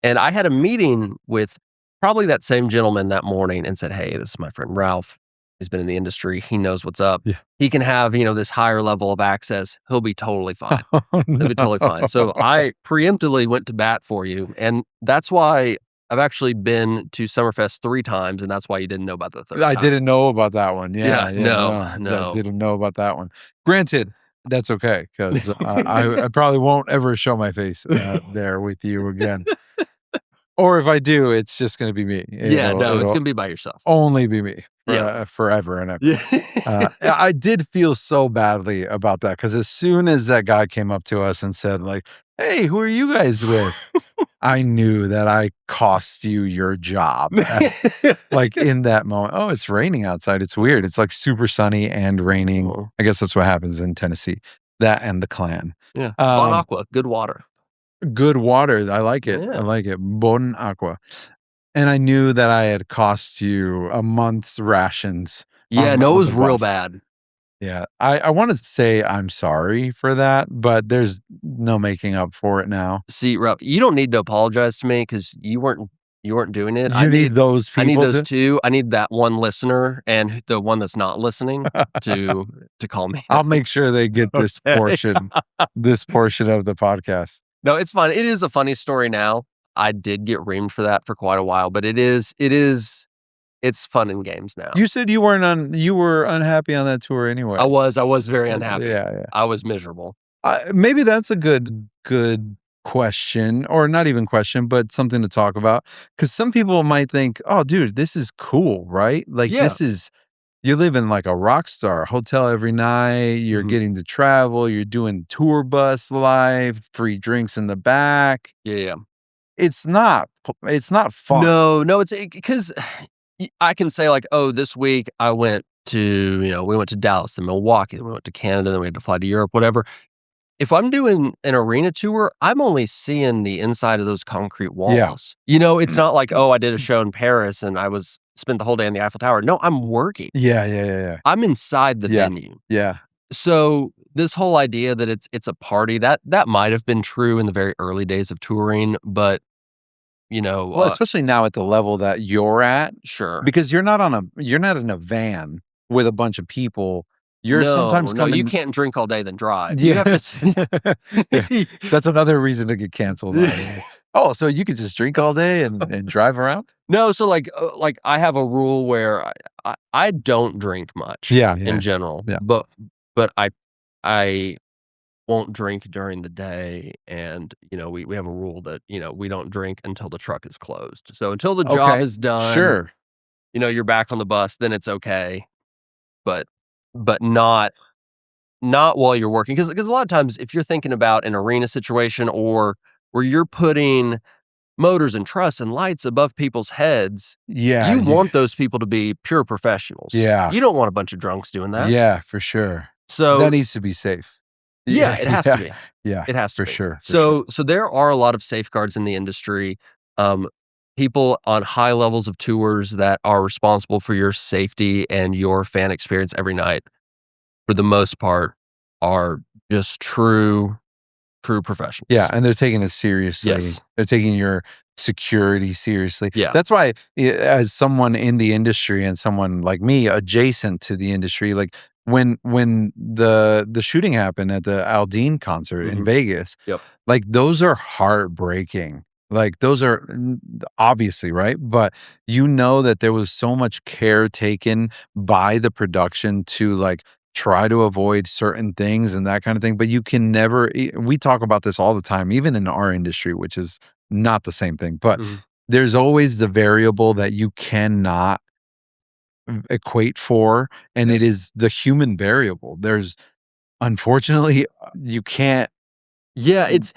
And I had a meeting with probably that same gentleman that morning and said, "Hey, this is my friend Ralph. He's been in the industry. He knows what's up. Yeah. He can have, this higher level of access. He'll be totally fine." He'll be totally fine. So I preemptively went to bat for you. And that's why I've actually been to Summerfest 3 times. And that's why you didn't know about the third time. I didn't know about that one. Yeah. No. I didn't know about that one. Granted, that's okay because I probably won't ever show my face there with you again. Or if I do, it's just going to be me. It's going to be by yourself. Only be me. Forever and ever. Yeah. I did feel so badly about that because as soon as that guy came up to us and said like, "Hey, who are you guys with?" I knew that I cost you your job. Like in that moment. Oh, it's raining outside. It's weird. It's like super sunny and raining. Oh. I guess that's what happens in Tennessee. That and the Klan. Yeah. Bon Aqua, good water. Good water. I like it. Yeah. I like it. Bon Aqua. And I knew that I had cost you a month's rations. Yeah, on no, it the was real bus. bad. Yeah. I want to say I'm sorry for that, but there's no making up for it now. See, Ralph, you don't need to apologize to me because you weren't doing it. You need those I need people those to. two. I need that one listener and the one that's not listening to call me. I'll make sure they get this Okay. portion of the podcast. No, it's fun. It is a funny story now. I did get reamed for that for quite a while, but it's fun in games now. You said you were unhappy on that tour anyway. I was very unhappy. Yeah. I was miserable. Maybe that's a good question, or not even question, but something to talk about. Because some people might think, "Oh, dude, this is cool, right? Like Yeah. you're living like a rock star, hotel every night. You're Mhm. getting to travel. You're doing tour bus life, free drinks in the back. Yeah. It's not fun. No, it's because I can say like, oh, this week I went to, we went to Dallas and Milwaukee, then we went to Canada, then we had to fly to Europe, whatever. If I'm doing an arena tour, I'm only seeing the inside of those concrete walls. Yeah. It's not like, oh, I did a show in Paris and I spent the whole day in the Eiffel Tower. No, I'm working. Yeah. I'm inside the venue. Yeah. So this whole idea that it's a party, that might have been true in the very early days of touring, but Well, especially now at the level that you're at, sure. because you're not in a van with a bunch of people. You're sometimes No, coming. you can't drink all day then drive. Yeah. You have to. Yeah. That's another reason to get canceled. Oh, so you could just drink all day and drive around? No, so like I have a rule where I don't drink much. Yeah. In general. Yeah. But I won't drink during the day, and we have a rule that we don't drink until the truck is closed. So until the job Okay. is done, Sure. you're back on the bus, then it's okay. But not while you're working, because a lot of times if you're thinking about an arena situation or where you're putting motors and truss and lights above people's heads, Yeah. you want those people to be pure professionals. Yeah. You don't want a bunch of drunks doing that. Yeah, for sure. So That needs to be safe. yeah, it has to be. Yeah. It has to For be. sure. So there are a lot of safeguards in the industry. People on high levels of tours that are responsible for your safety and your fan experience every night, for the most part, are just true professionals. Yeah, and they're taking it seriously. Yes. They're taking your security seriously. Yeah. That's why, as someone in the industry and someone like me adjacent to the industry, like when the shooting happened at the Aldean concert in Mhm. Vegas, Yep. like those are heartbreaking. Like those are obviously, right? But that there was so much care taken by the production to like try to avoid certain things and that kind of thing. But you can never, we talk about this all the time, even in our industry, which is not the same thing, but Mhm. there's always the variable that you cannot equate for, and it is the human variable. There's, unfortunately, you can't. Yeah, it's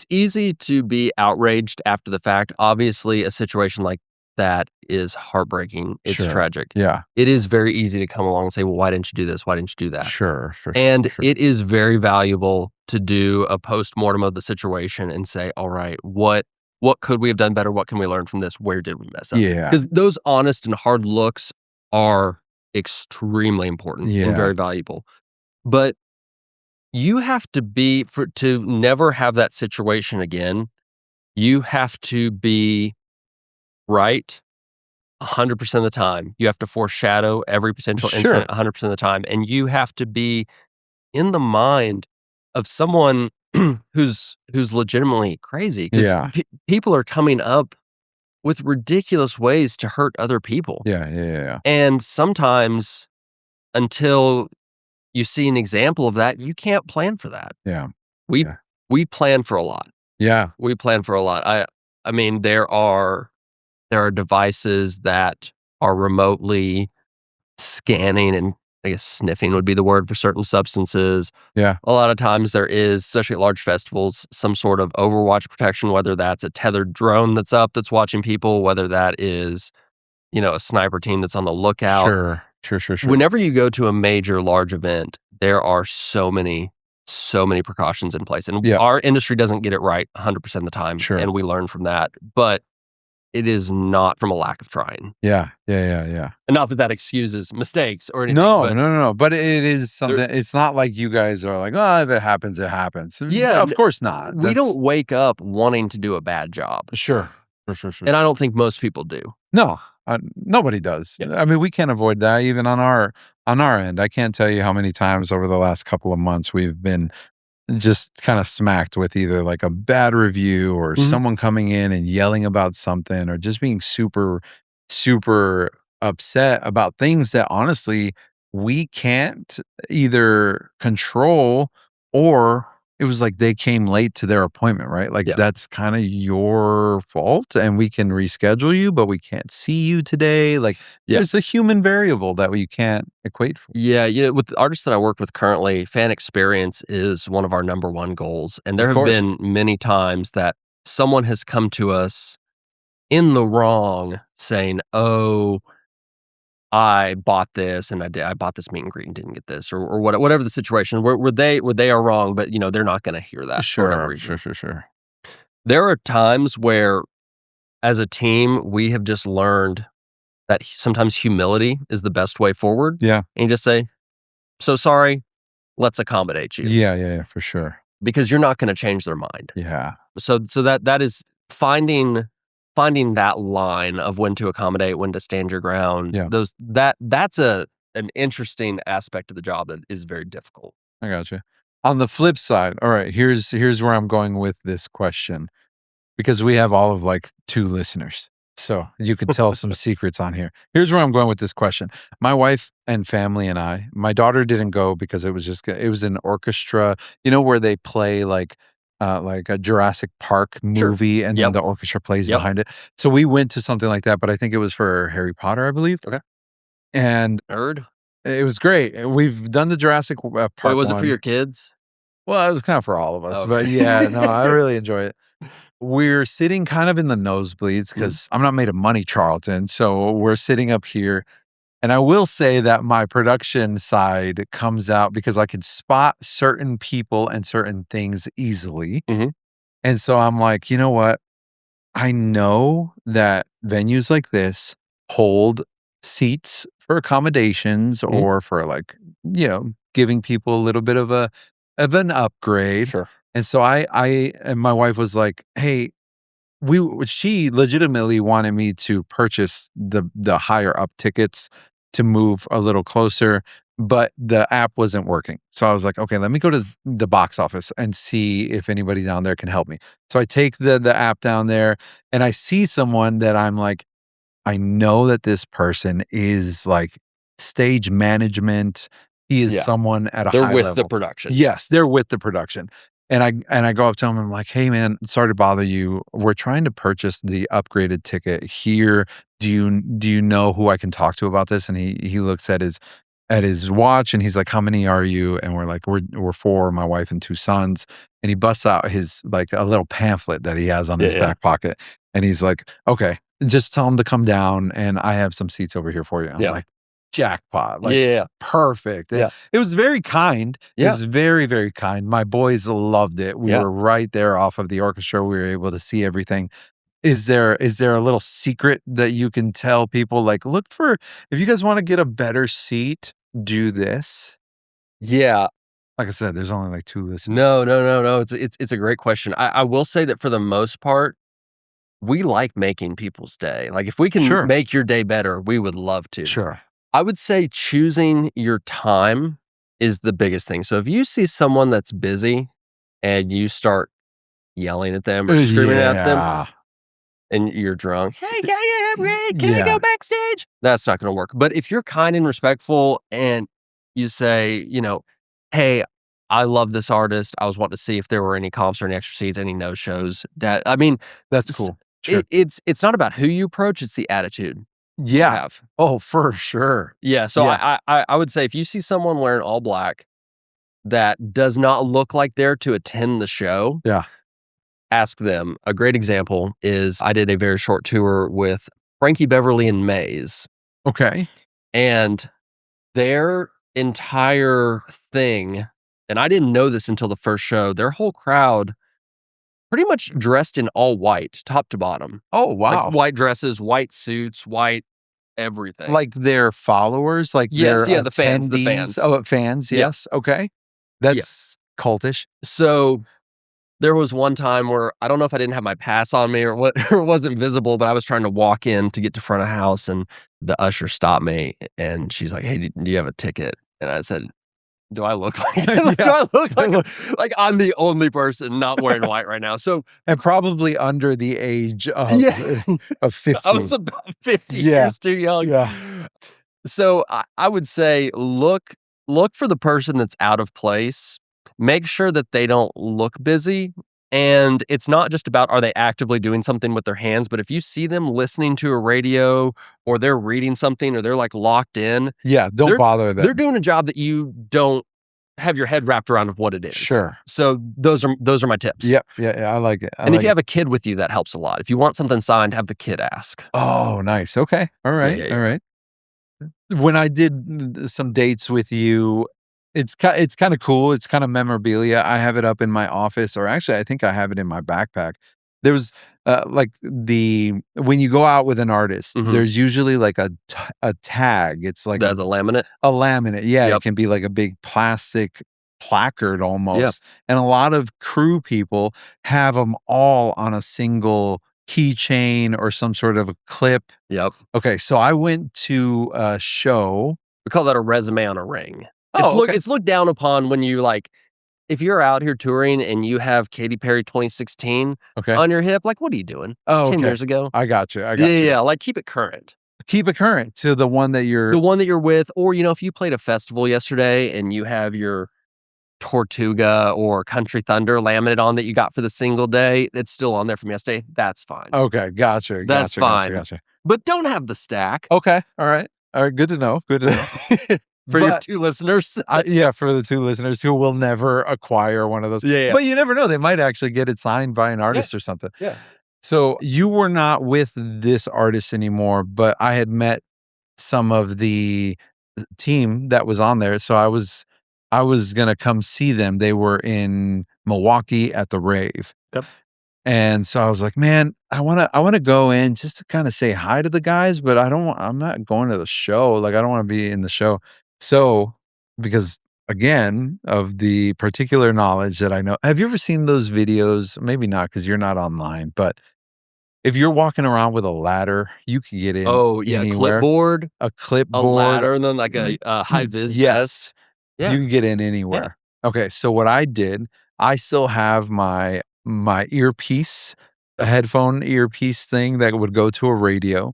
easy to be outraged after the fact. Obviously, a situation like that is heartbreaking. It's Sure. tragic. Yeah, It is very easy to come along and say, well, why didn't you do this? Why didn't you do that? sure. And sure. it is very valuable to do a post-mortem of the situation and say, all right, what could we have done better? What can we learn from this? Where did we mess up? Yeah. Because those honest and hard looks are extremely important Yeah. and very valuable. But you have to never have that situation again, you have to be right 100% of the time. You have to foreshadow every potential Sure. incident 100% of the time. And you have to be in the mind of someone who's legitimately crazy. Because Yeah. people are coming up with ridiculous ways to hurt other people. Yeah. And sometimes until you see an example of that, you can't plan for that. Yeah. We plan for a lot. Yeah. We plan for a lot. I mean, there are devices that are remotely scanning, and I guess sniffing would be the word for certain substances. Yeah. A lot of times there is, especially at large festivals, some sort of overwatch protection, whether that's a tethered drone that's up that's watching people, whether that is, a sniper team that's on the lookout. Sure. Whenever you go to a major large event, there are so many precautions in place. And Yeah. our industry doesn't get it right 100% of the time. Sure. And we learn from that. But it is not from a lack of trying. Yeah. And not that that excuses mistakes or anything. No, but no. But it is something. It's not like you guys are like, oh, if it happens, it happens. Yeah, Of course not. we don't wake up wanting to do a bad job. Sure. And I don't think most people do. No, nobody does. Yeah. I mean, we can't avoid that even on our end. I can't tell you how many times over the last couple of months we've been just kind of smacked with either like a bad review or Mhm. someone coming in and yelling about something or just being super, super upset about things that honestly we can't either control, or it was like they came late to their appointment, right? Like Yeah. that's kind of your fault and we can reschedule you, but we can't see you today. Like Yeah. there's a human variable that we can't equate for. Yeah, with the artists that I work with currently, fan experience is one of our number one goals. And there Of have course. been many times that someone has come to us in the wrong saying, "Oh, I bought this and I bought this meet and greet and didn't get this," or whatever the situation where they are wrong, but they're not going to hear that for whatever reason. Sure. There are times where, as a team, we have just learned that sometimes humility is the best way forward. Yeah. And you just say, "So sorry, let's accommodate you," Yeah, for sure. because you're not going to change their mind. Yeah. So that is finding that line of when to accommodate, when to stand your ground. Yeah. That's an interesting aspect of the job that is very difficult. I gotcha. On the flip side, all right, here's where I'm going with this question, because we have all of like 2 listeners. So you could tell some secrets on here. Here's where I'm going with this question. My wife and family and my daughter didn't go because it was an orchestra, where they play like a Jurassic Park Sure. movie and then Yep. the orchestra plays Yep. behind it. So we went to something like that, but I think it was for Harry Potter, I believe. Okay. And Nerd. it was great. We've done the Jurassic Park Wait, was it for one. your kids? Well, it was kind of for all of us, Okay. but yeah, no, I really enjoy it. We're sitting kind of in the nosebleeds because I'm not made of money, Charlton. So we're sitting up here. And I will say that my production side comes out because I can spot certain people and certain things easily. Mhm. And so I'm like, you know what? I know that venues like this hold seats for accommodations Mhm. or for like, giving people a little bit of an upgrade. Sure. And so I and my wife was like, "Hey, she legitimately wanted me to purchase the higher up tickets to move a little closer, but the app wasn't working." So I was like, "Okay, let me go to the box office and see if anybody down there can help me." So I take the app down there and I see someone that I'm like, I know that this person is like stage management. He is Yeah. someone at a They're high with level. the production. Yes, they're with the production. And I go up to him and I'm like, "Hey man, sorry to bother you. We're trying to purchase the upgraded ticket here. Do you know who I can talk to about this?" And he looks at his watch and he's like, "How many are you?" And we're like, we're 4, my wife and 2 sons. And he busts out his like a little pamphlet that he has on his Yeah. back pocket. And he's like, "Okay, just tell him to come down and I have some seats over here for you." I'm Yeah. like, jackpot. Like Yeah. perfect. Yeah. It was very kind. It Yeah. was very, very kind. My boys loved it. We Yeah. were right there off of the orchestra. We were able to see everything. Is there a little secret that you can tell people? Like, look for, if you guys want to get a better seat, do this. Yeah. Like I said, there's only like 2 listeners. No. It's a great question. I will say that for the most part, we like making people's day. Like if we can Sure. make your day better, we would love to. Sure. I would say choosing your time is the biggest thing. So if you see someone that's busy and you start yelling at them or screaming at them Yeah. and you're drunk, "Hey, can I get an upgrade? Can I Yeah. go backstage?" That's not going to work. But if you're kind and respectful and you say, "Hey, I love this artist. I was wanting to see if there were any comps or any extra seats, any no shows." That's Cool. Sure. It's not about who you approach; it's the attitude you Yeah. have. Oh, for sure. Yeah. So Yeah. I would say if you see someone wearing all black that does not look like they're to attend the show, Yeah. ask them. A great example is I did a very short tour with Frankie Beverly and Maze, Okay. and their entire thing, and I didn't know this until the first show, their whole crowd pretty much dressed in all white, top to bottom. Oh, wow. Like white dresses, white suits, white everything. Like their followers, like Yes, their yeah, the fans. attendees? Oh, fans, Yeah. yes. Okay. That's cultish. So there was one time where I don't know if I didn't have my pass on me or what, or it wasn't visible, but I was trying to walk in to get to front of house, and the usher stopped me, and she's like, "Hey, do you have a ticket?" And I said, "Do I look like do I look like I'm the only person not wearing white right now?" So And probably under the age of, of 50. I was about 50 Yeah. years too young. Yeah. So I would say look for the person that's out of place. Make sure that they don't look busy. And it's not just about are they actively doing something with their hands, but if you see them listening to a radio or they're reading something or they're like locked in, Yeah, don't bother them. they're doing a job that you don't have your head wrapped around of what it is. Sure. So those are my tips. Yep. Yeah, I like it. And if you have a kid with you, that helps a lot. If you want something signed, have the kid ask. Oh, nice. Okay. All right. Yeah. All right. When I did some dates with you, it's kind of cool. It's kind of memorabilia. I have it up in my office, or actually, I think I have it in my backpack. There was like when you go out with an artist, Mhm. there's usually like a tag. It's like The laminate. a laminate. Yeah, Yep. it can be like a big plastic placard almost. And a lot of crew people have them all on a single keychain or some sort of a clip. Yep. Okay, so I went to a show. We call that a resume on a ring. Oh, okay. It's looked down upon when you like, if you're out here touring and you have Katy Perry 2016 Okay. on your hip, like, what are you doing? Oh, It's 10 okay. years ago. I got you. Yeah. Like, keep it current. Keep it current to the one that you're. The one that you're with, or, if you played a festival yesterday and you have your Tortuga or Country Thunder laminate on that you got for the single day, it's still on there from yesterday. That's fine. Okay, gotcha. That's fine. Gotcha. But don't have the stack. Okay, all right. Good to know. Good to know. For your But- 2 listeners. Yeah, for the 2 listeners who will never acquire one of those. Yeah. But you never know. They might actually get it signed by an artist or something. Yeah. So you were not with this artist anymore, but I had met some of the team that was on there. So I was gonna come see them. They were in Milwaukee at the rave. Yep. And so I was like, man, I wanna go in just to kind of say hi to the guys, but I'm not going to the show. Like I don't want to be in the show. So because again, of the particular knowledge that I know, have you ever seen those videos? Maybe not because you're not online, but if you're walking around with a ladder, you can get in. Oh, yeah. anywhere. Clipboard, A clipboard, a ladder, and then like a high vis vest. Yeah. You can get in anywhere. Okay, so what I did, I still have my earpiece, a headphone earpiece thing that would go to a radio.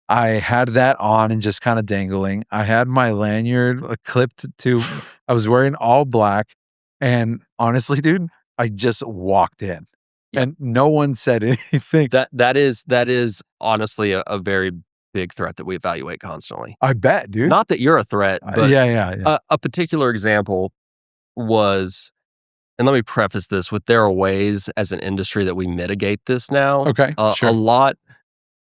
I had that on and just kind of dangling. I had my lanyard clipped to. I was wearing all black, and honestly, dude, I just walked in, and no one said anything. That is honestly a very big threat that we evaluate constantly. I bet, dude. Not that you're a threat, but yeah. a particular example was, and let me preface this with, there are ways as an industry that we mitigate this now. Okay, sure. A lot,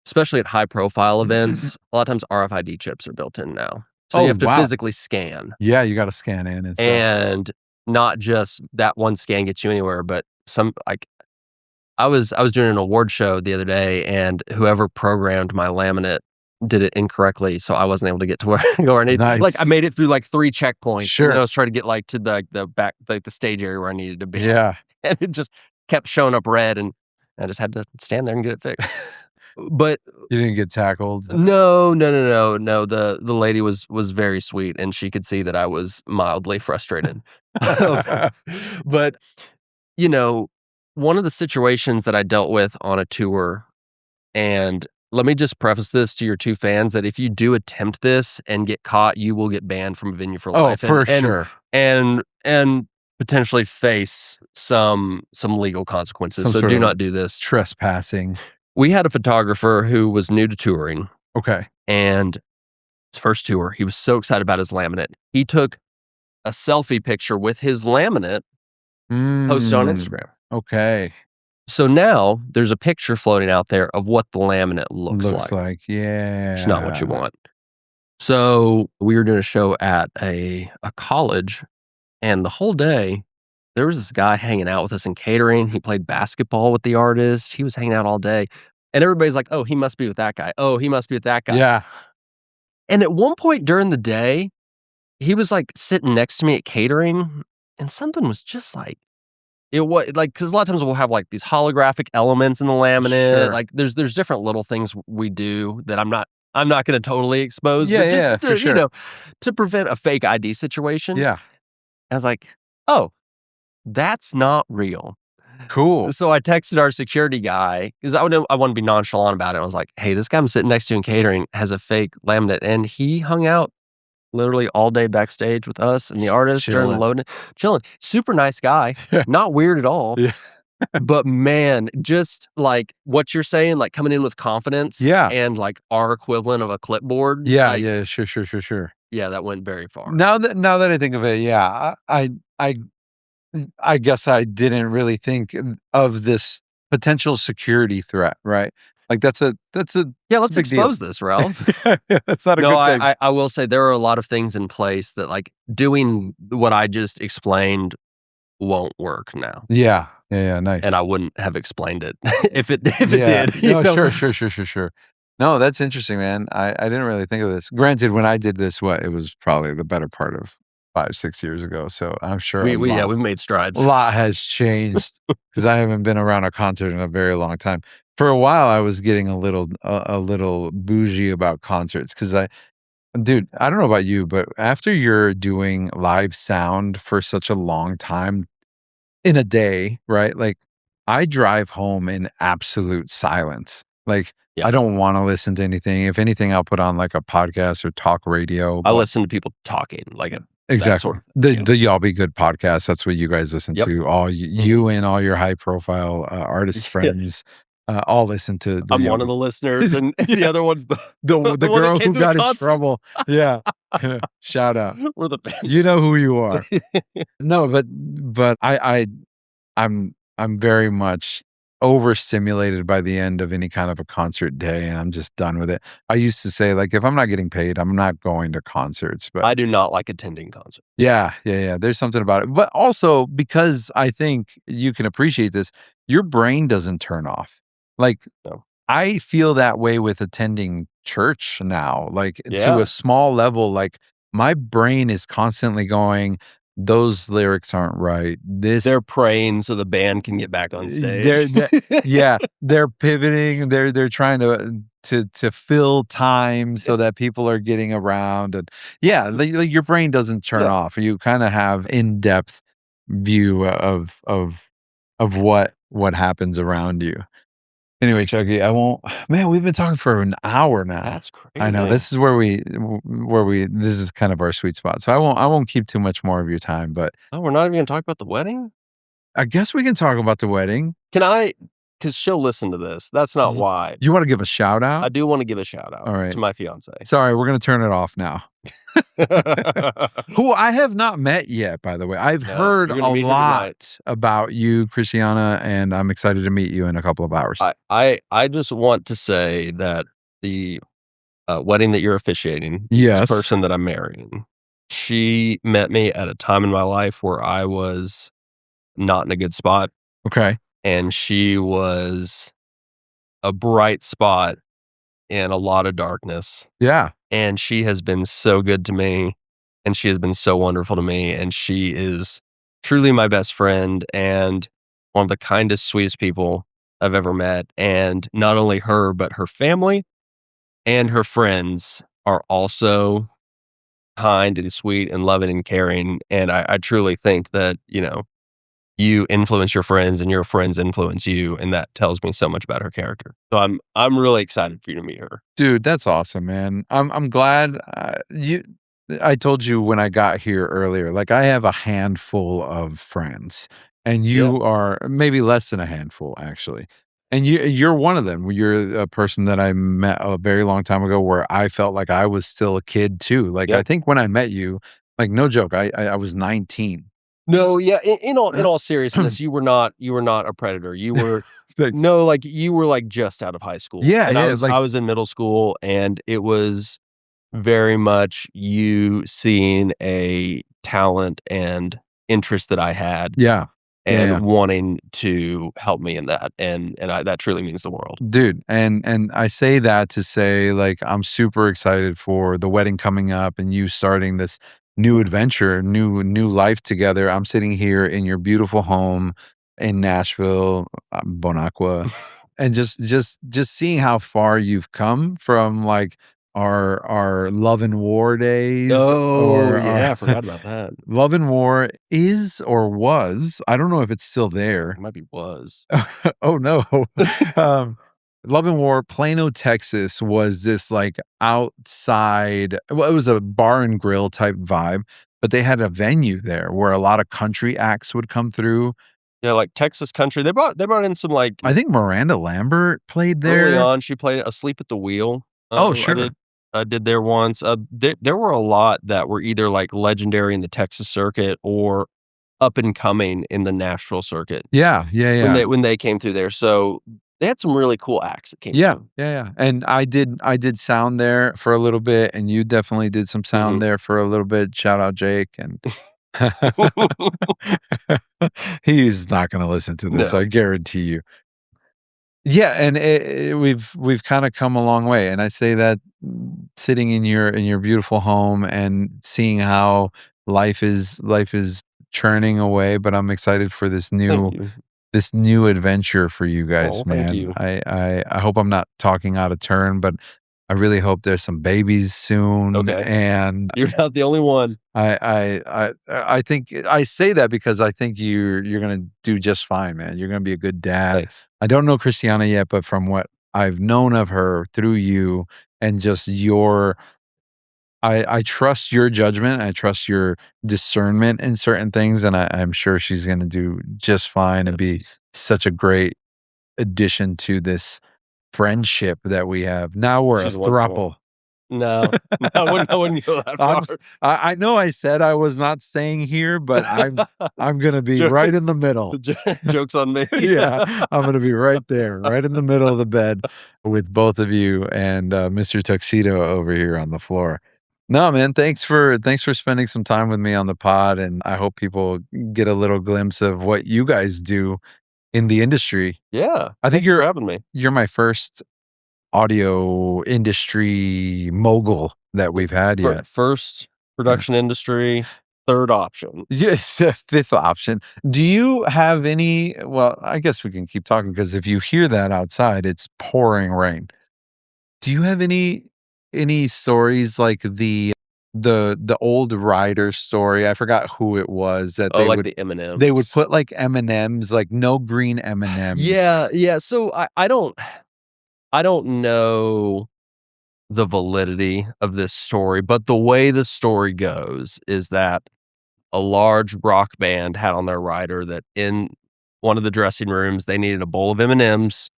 especially at high profile events, a lot of times RFID chips are built in now. So you have to physically scan. Yeah, you got to scan in and stuff. And not just that one scan gets you anywhere, but some, like, I was doing an award show the other day, and whoever programmed my laminate did it incorrectly, so I wasn't able to get to where I needed. Nice. Like, I made it through like 3 checkpoints. Sure. And then I was trying to get like to the back, like the stage area where I needed to be. Yeah. And it just kept showing up red, and I just had to stand there and get it fixed. But You didn't get tackled. no. The lady was very sweet, and she could see that I was mildly frustrated. But one of the situations that I dealt with on a tour, and let me just preface this to your 2 fans, that if you do attempt this and get caught, you will get banned from a venue for life. Sure. And potentially face some legal consequences. Some So sort do of not do this. Trespassing. We had a photographer who was new to touring, Okay. and his first tour, he was so excited about his laminate. He took a selfie picture with his laminate, posted on Instagram. Okay. So now there's a picture floating out there of what the laminate looks like. Yeah. It's not what you want. So we were doing a show at a college, and the whole day there was this guy hanging out with us in catering. He played basketball with the artist. He was hanging out all day. And everybody's like, oh, he must be with that guy. Oh, he must be with that guy. Yeah. And at one point during the day, he was like sitting next to me at catering, and something was just like, it was like, because a lot of times we'll have like these holographic elements in the laminate. Sure. Like there's different little things we do that I'm not going to totally expose, Yeah, but just yeah, to, for sure. to prevent a fake ID situation. Yeah. I was like, oh, that's not real. Cool. So I texted our security guy because I want to be nonchalant about it. I was like, hey, this guy I'm sitting next to in catering has a fake laminate, and he hung out literally all day backstage with us and the artist during the loading, chilling. Super nice guy, not weird at all. Yeah. But man, just like what you're saying, like coming in with confidence, and like our equivalent of a clipboard. Yeah, like, yeah, sure. Yeah, that went very far. Now that I think of it, yeah, I guess I didn't really think of this potential security threat, right? Like that's a yeah. Let's a big expose this, Ralph. That's not a good thing. I will say there are a lot of things in place that like doing what I just explained won't work now. Yeah, nice. And I wouldn't have explained it if it did. No, sure. No, that's interesting, man. I didn't really think of this. Granted, when I did this, it was probably the better part of 5-6 years ago. So I'm sure we've made strides. A lot has changed because I haven't been around a concert in a very long time. For a while, I was getting a little bougie about concerts because dude, I don't know about you, but after you're doing live sound for such a long time in a day, right? Like I drive home in absolute silence. Like I don't want to listen to anything. If anything, I'll put on like a podcast or talk radio. I listen to people talking like a exactly sort of, the Y'all Be Good podcast. That's what you guys listen to. All you and all your high profile artist friends. All listen to. I'm one of the listeners, and the other one's the girl who got in trouble. Yeah, shout out. We're the band. You know who you are. No, but I'm very much overstimulated by the end of any kind of a concert day, and I'm just done with it. I used to say like, if I'm not getting paid, I'm not going to concerts. But I do not like attending concerts. Yeah. There's something about it, but also because I think you can appreciate this, your brain doesn't turn off. Like I feel that way with attending church now, like to a small level. Like my brain is constantly going, those lyrics aren't right. They're praying so the band can get back on stage. They're pivoting. They're trying to fill time so that people are getting around, and like your brain doesn't turn off. You kind of have in-depth view of what happens around you. Anyway, Chucky, man, we've been talking for an hour now. That's crazy. I know. This is where this is kind of our sweet spot. So I won't keep too much more of your time, but we're not even going to talk about the wedding? I guess we can talk about the wedding. Can I? Because she'll listen to this. That's not why. You want to give a shout out? I do want to give a shout out to my fiance. Sorry, we're going to turn it off now. Who I have not met yet, by the way. I've heard a lot about you, Christiana, and I'm excited to meet you in a couple of hours. I just want to say that the wedding that you're officiating, this person that I'm marrying, she met me at a time in my life where I was not in a good spot. Okay. And she was a bright spot in a lot of darkness. Yeah. And she has been so good to me, and she has been so wonderful to me, and she is truly my best friend and one of the kindest, sweetest people I've ever met. And not only her, but her family and her friends are also kind and sweet and loving and caring. And I truly think that, you influence your friends and your friends influence you, and that tells me so much about her character. So I'm really excited for you to meet her. Dude, that's awesome, man. I'm glad I told you when I got here earlier, like I have a handful of friends, and you are maybe less than a handful actually. And you're one of them. You're a person that I met a very long time ago where I felt like I was still a kid too. Like I think when I met you, like no joke, I was 19. No, yeah. In all seriousness, you were not a predator. You were you were like just out of high school. Yeah, and I was in middle school, and it was very much you seeing a talent and interest that I had. Yeah. And wanting to help me in that. And that truly means the world. Dude, and I say that to say, like, I'm super excited for the wedding coming up and you starting this new adventure, new life together. I'm sitting here in your beautiful home in Nashville, Bonacqua, and just seeing how far you've come from, like, our Love and War days. Oh, or yeah, our I forgot about that. Love and War is or was, I don't know if it's still there. It might be was. Oh, no. Love and War, Plano, Texas was this, like, outside, well, it was a bar and grill type vibe, but they had a venue there where a lot of country acts would come through. Yeah, like Texas country. They brought in some, like, I think Miranda Lambert played there. early on, she played Asleep at the Wheel. Oh, sure. I did there once. There were a lot that were either, like, legendary in the Texas circuit or up and coming in the Nashville circuit. Yeah. When they came through there. So they had some really cool acts that came through. Yeah. And I did sound there for a little bit, and you definitely did some sound there for a little bit. Shout out Jake. And he's not going to listen to this, No. I guarantee you. Yeah, and we've kind of come a long way, and I say that sitting in your beautiful home and seeing how life is churning away, but I'm excited for this new adventure for you guys, man. Thank you. I hope I'm not talking out of turn, but I really hope there's some babies soon. Okay. And You're not the only one. I think I say that because I think you're gonna do just fine, man. You're gonna be a good dad. Thanks. I don't know Christiana yet, but from what I've known of her through you and just I trust your judgment. I trust your discernment in certain things, and I'm sure she's gonna do just fine and be such a great addition to this friendship that we have. Now we're She's a wonderful. throuple. No, I wouldn't go that far. I know I said I was not staying here, but I'm gonna be right in the middle. Joke's on me. Yeah, I'm gonna be right there, right in the middle of the bed with both of you and Mr. Tuxedo over here on the floor. No, man, thanks for spending some time with me on the pod, and I hope people get a little glimpse of what you guys do in the industry. Yeah, I think thanks for having me. You're my first audio industry mogul that we've had yet. First production industry, third option. Yes, fifth option. Do you have any? Well, I guess we can keep talking because if you hear that outside, it's pouring rain. Do you have any stories like the old rider story? I forgot who it was that they would the M&Ms. They would put like M&Ms, like no green M&Ms. Yeah. So I don't know the validity of this story, but the way the story goes is that a large rock band had on their rider that in one of the dressing rooms they needed a bowl of M&Ms,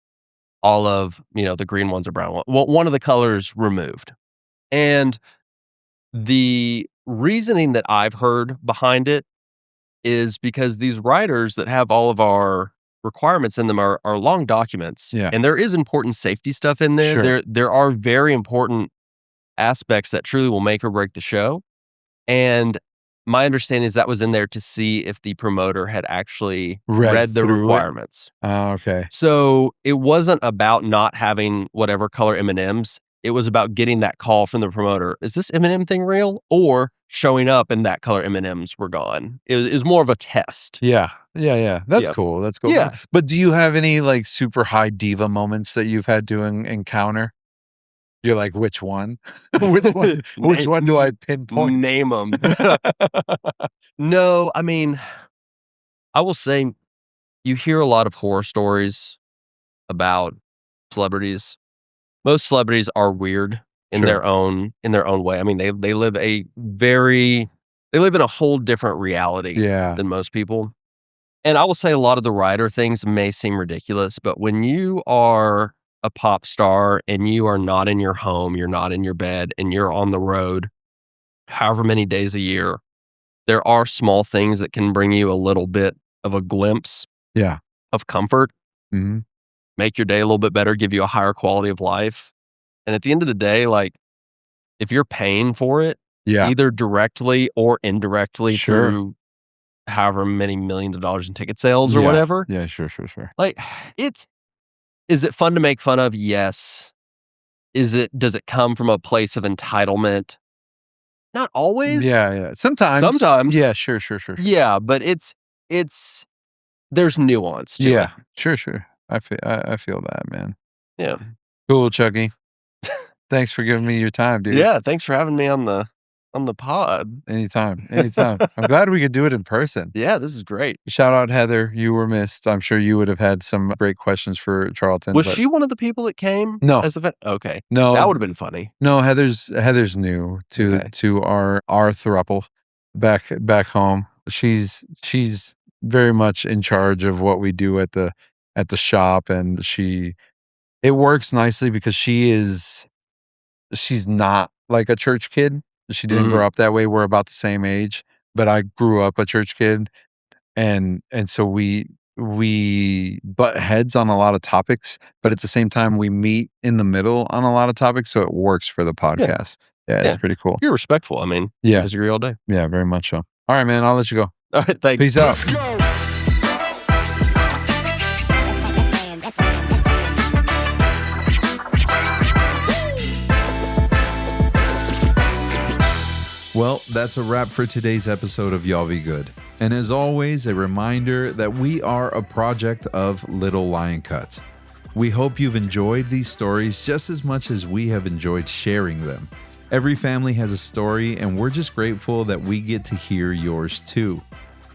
all of the green ones or brown ones. Well, one of the colors removed, and the reasoning that I've heard behind it is because these riders that have all of our requirements in them are long documents. Yeah. And there is important safety stuff in there. Sure. There are very important aspects that truly will make or break the show. And my understanding is that was in there to see if the promoter had actually read the requirements. Oh, okay. So it wasn't about not having whatever color M&Ms. It was about getting that call from the promoter. Is this M&M thing real? Or showing up and that color M&Ms were gone. It was more of a test. Yeah. That's cool. That's cool. Yeah. But do you have any like super high diva moments that you've had to encounter? You're like, which one? which one do I pinpoint? Name them. No, I mean, I will say you hear a lot of horror stories about celebrities. Most celebrities are weird in their own way. I mean, they live in a whole different reality than most people. And I will say a lot of the rider things may seem ridiculous, but when you are a pop star and you are not in your home, you're not in your bed, and you're on the road however many days a year, there are small things that can bring you a little bit of a glimpse of comfort, make your day a little bit better, give you a higher quality of life. And at the end of the day, like, if you're paying for it, either directly or indirectly through however many millions of dollars in ticket sales or Yeah. whatever. Yeah, sure. Like, is it fun to make fun of? Yes. Does it come from a place of entitlement? Not always. Yeah. Sometimes. Yeah, sure. Yeah, but there's nuance to it. Yeah, sure. I feel that, man. Yeah. Cool, Chucky. Thanks for giving me your time, dude. Yeah, thanks for having me on the pod. Anytime. I'm glad we could do it in person. Yeah, this is great. Shout out, Heather. You were missed. I'm sure you would have had some great questions for Charlton. Was she one of the people that came? No. As a vet? Okay. No. That would have been funny. No, Heather's new to our throuple back home. She's very much in charge of what we do at the shop, and it works nicely because she's not like a church kid. She didn't grow up that way. We're about the same age, but I grew up a church kid, and so we butt heads on a lot of topics, but at the same time we meet in the middle on a lot of topics, so it works for the podcast. Yeah, it's pretty cool. You're respectful. I mean, Yeah. disagree all day. Yeah, very much so. All right, man, I'll let you go. All right, thanks. Peace out. Let's go. Well, that's a wrap for today's episode of Y'all Be Good. And as always, a reminder that we are a project of Little Lion Cuts. We hope you've enjoyed these stories just as much as we have enjoyed sharing them. Every family has a story, and we're just grateful that we get to hear yours too.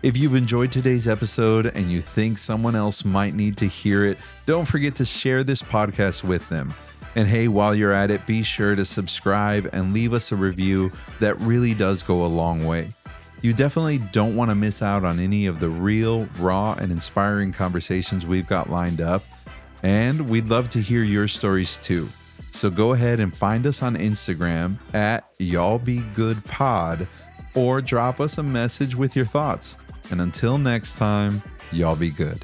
If you've enjoyed today's episode and you think someone else might need to hear it, don't forget to share this podcast with them. And hey, while you're at it, be sure to subscribe and leave us a review. That really does go a long way. You definitely don't want to miss out on any of the real, raw, and inspiring conversations we've got lined up. And we'd love to hear your stories too. So go ahead and find us on Instagram at Y'all Be Good Pod, or drop us a message with your thoughts. And until next time, y'all be good.